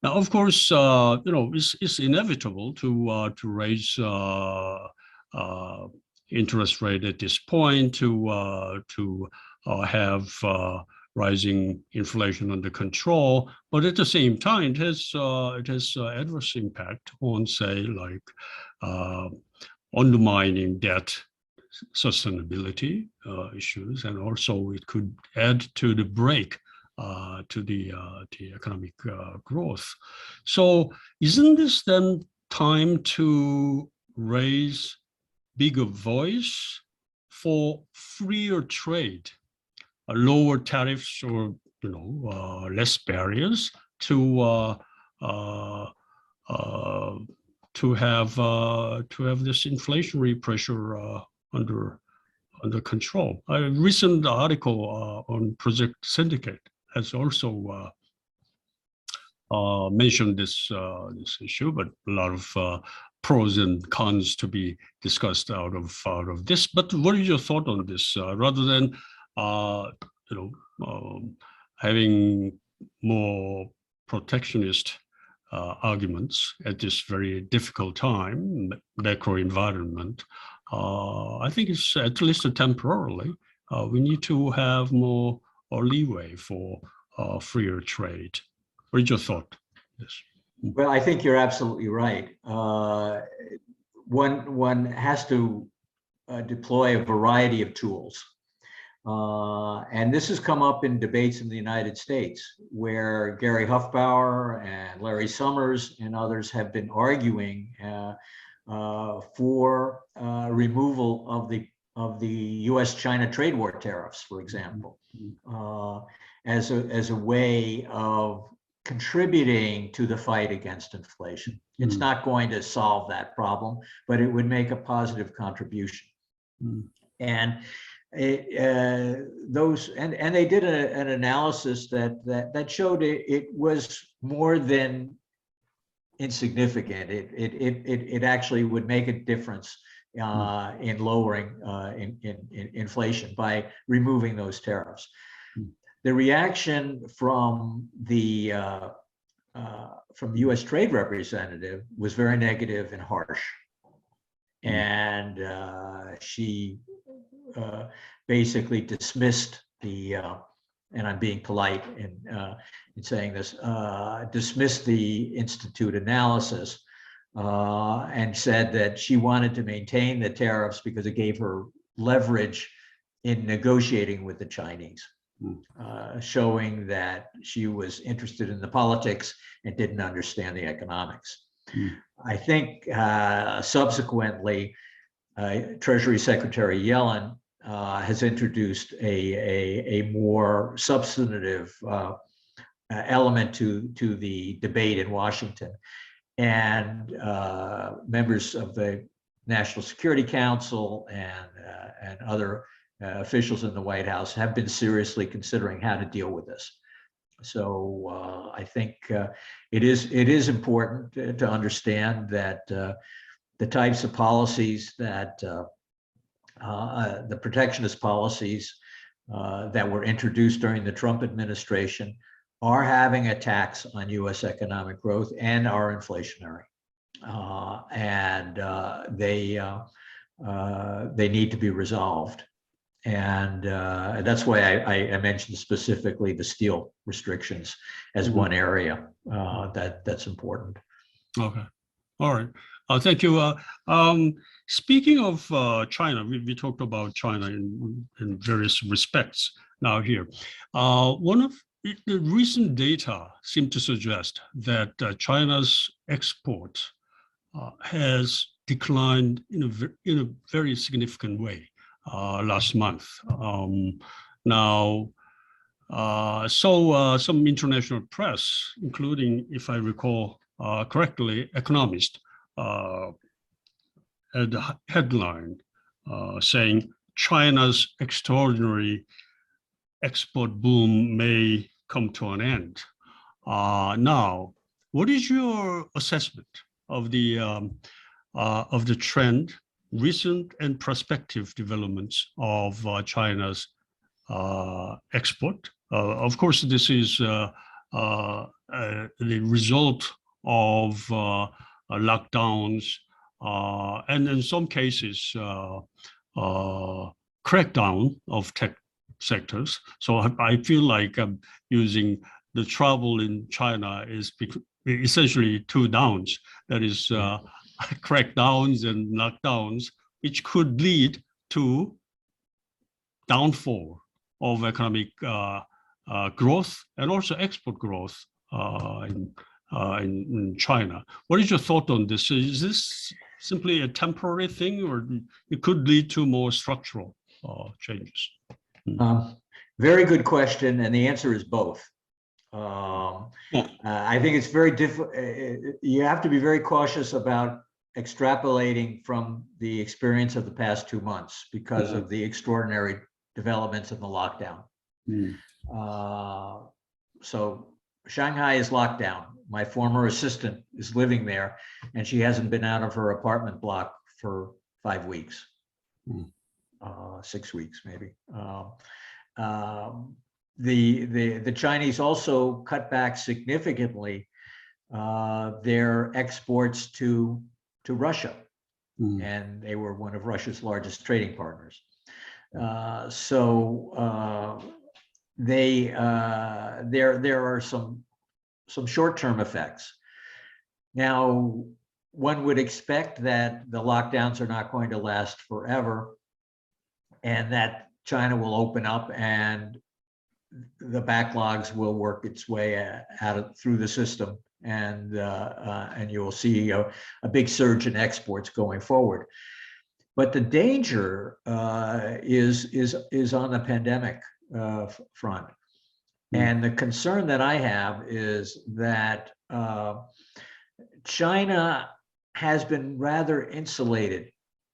A: Now, of course, it's inevitable to raise interest rate at this point to have rising inflation under control, but at the same time, it has adverse impact on, say, like undermining debt sustainability issues, and also it could add to the brake to the economic growth. So, isn't this then time to raise bigger voice for freer trade, lower tariffs, or less barriers to have this inflationary pressure under control? A recent article on Project Syndicate has also mentioned this issue, but a lot of pros and cons to be discussed out of this. But what is your thought on this? Rather than having more protectionist arguments at this very difficult time, macro environment, I think it's at least temporarily. We need to have more leeway for freer trade. What is your thought? Yes.
B: Well, I think you're absolutely right. One has to deploy a variety of tools. And this has come up in debates in the United States, where Gary Huffbauer and Larry Summers and others have been arguing for removal of the U.S.-China trade war tariffs, for example, as a way of contributing to the fight against inflation. It's not going to solve that problem, but it would make a positive contribution. And they did an analysis that showed it was more than insignificant. It actually would make a difference in lowering inflation by removing those tariffs. The reaction from the U.S. Trade Representative was very negative and harsh, and she basically dismissed and I'm being polite in saying this, dismissed the Institute analysis and said that she wanted to maintain the tariffs because it gave her leverage in negotiating with the Chinese, showing that she was interested in the politics and didn't understand the economics. I think subsequently, Treasury Secretary Yellen has introduced a more substantive element to the debate in Washington, and members of the National Security Council and other officials in the White House have been seriously considering how to deal with this. So I think it is important to understand that the types of policies that the protectionist policies that were introduced during the Trump administration are having attacks on U.S. economic growth and are inflationary, and they need to be resolved. And that's why I mentioned specifically the steel restrictions as one area that's important.
A: Okay, all right. Thank you. Speaking of China, we talked about China in various respects now here. One of the recent data seem to suggest that China's export has declined in a very significant way last month. Some international press, including, if I recall correctly, economists, had a headline saying China's extraordinary export boom may come to an end. Now, what is your assessment of the trend, recent and prospective developments of China's export? Of course, this is the result of lockdowns and in some cases crackdown of tech sectors. So I feel like using the trouble in China is essentially two downs. That is crackdowns and lockdowns, which could lead to downfall of economic growth and also export growth in China. What is your thought on this? Is this simply a temporary thing, or it could lead to more structural changes?
B: Very good question, and the answer is both. I think it's very difficult. You have to be very cautious about extrapolating from the experience of the past 2 months because of the extraordinary developments in the lockdown. So Shanghai is locked down. My former assistant is living there, and she hasn't been out of her apartment block for 5 weeks, 6 weeks maybe. The Chinese also cut back significantly their exports to Russia, and they were one of Russia's largest trading partners. There are some short-term effects. Now, one would expect that the lockdowns are not going to last forever, and that China will open up and the backlogs will work its way through the system, and you will see a big surge in exports going forward. But the danger is on the pandemic front. And the concern that I have is that China has been rather insulated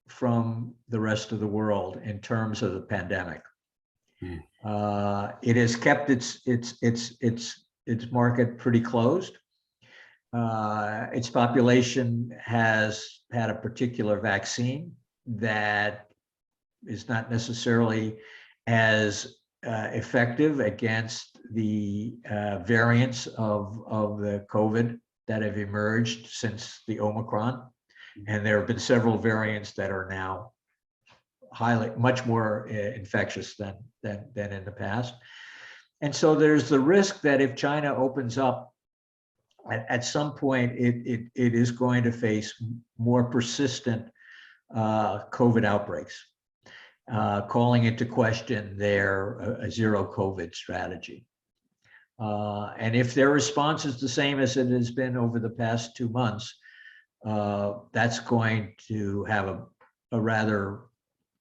B: from the rest of the world in terms of the pandemic. It has kept its market pretty closed. Its population has had a particular vaccine that is not necessarily as effective against the variants of the COVID that have emerged since the Omicron. And there have been several variants that are now much more infectious than in the past. And so there's the risk that if China opens up, at some point it is going to face more persistent COVID outbreaks, calling into question their zero COVID strategy. And if their response is the same as it has been over the past 2 months, that's going to have a rather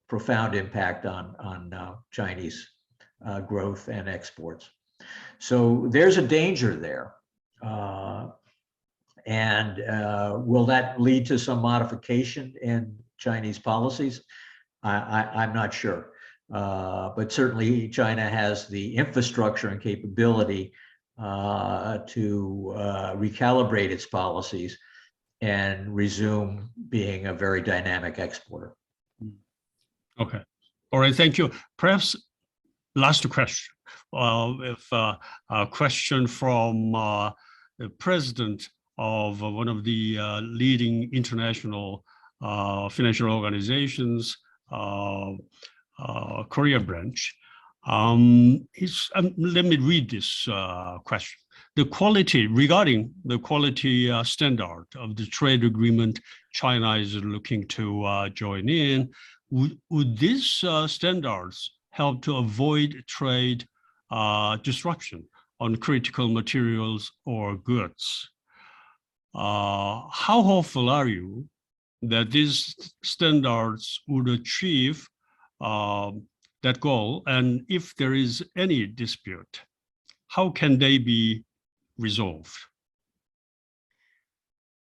B: profound impact on Chinese growth and exports. So there's a danger there. And will that lead to some modification in Chinese policies? I'm not sure. But certainly China has the infrastructure and capability to recalibrate its policies and resume being a very dynamic exporter.
A: Okay. All right. Thank you. Perhaps last question. If a question from the president of one of the leading international financial organizations, Korea branch. Let me read this question. Regarding the quality standard of the trade agreement China is looking to join in, would these standards help to avoid trade disruption on critical materials or goods? How hopeful are you that these standards would achieve that goal? And if there is any dispute, how can they be resolved?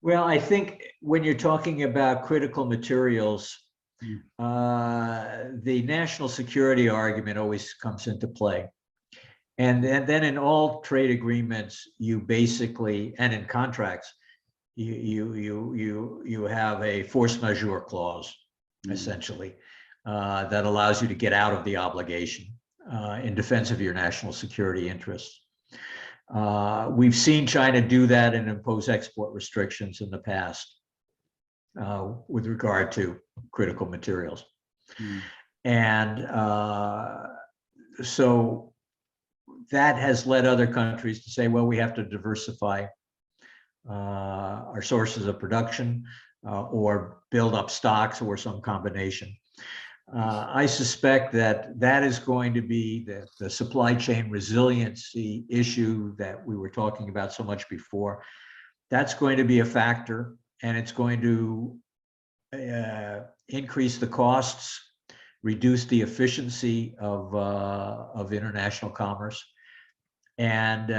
B: Well, I think when you're talking about critical materials, the national security argument always comes into play. And then in all trade agreements, you basically, and in contracts, you have a force majeure clause, essentially, that allows you to get out of the obligation in defense of your national security interests. We've seen China do that and impose export restrictions in the past with regard to critical materials. And so that has led other countries to say, well, we have to diversify our sources of production or build up stocks or some combination. I suspect that is going to be the supply chain resiliency issue that we were talking about so much before. That's going to be a factor, and it's going to increase the costs, reduce the efficiency of international commerce, and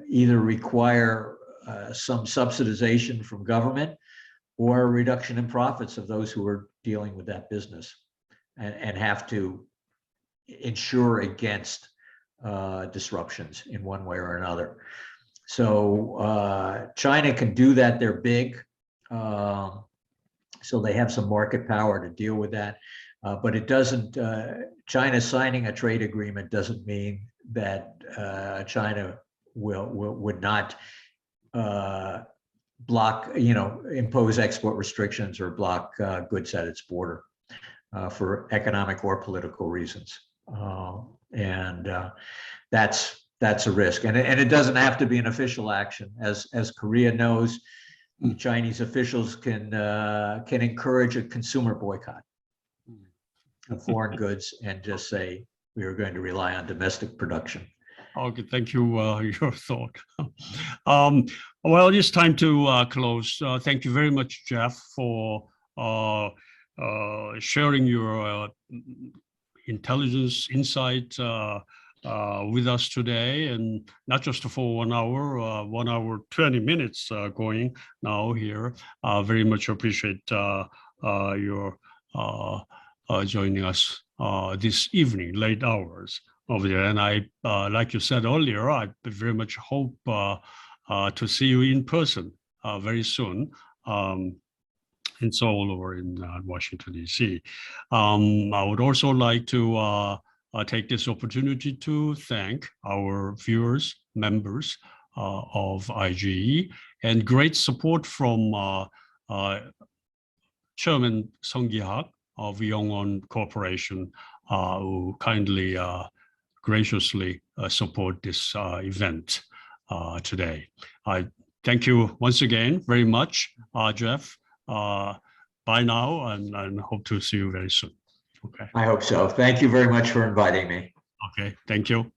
B: either require some subsidization from government or a reduction in profits of those who are dealing with that business, and have to insure against disruptions in one way or another. So China can do that. They're big, so they have some market power to deal with that. But it doesn't, China signing a trade agreement doesn't mean that China would not block, impose export restrictions or block goods at its border for economic or political reasons. And that's a risk. And it doesn't have to be an official action. As Korea knows, Chinese officials can encourage a consumer boycott of foreign goods and just say, we are going to rely on domestic production.
A: Okay, thank you, your thought. Well, it's time to close. Thank you very much, Jeff, for sharing your intelligence, insight with us today, and not just for 1 hour, 1 hour, 20 minutes going now here. Very much appreciate your joining us this evening, late hours over there. And I, like you said earlier, I very much hope to see you in person very soon in Seoul or in Washington, D.C. I would also like to take this opportunity to thank our viewers, members of IGE, and great support from Chairman Sung Gi-hak Vyongwon Corporation, who kindly, graciously support this event today. I thank you once again very much, Jeff. Bye now, and hope to see you very soon. Okay.
B: I hope so. Thank you very much for inviting me.
A: Okay. Thank you.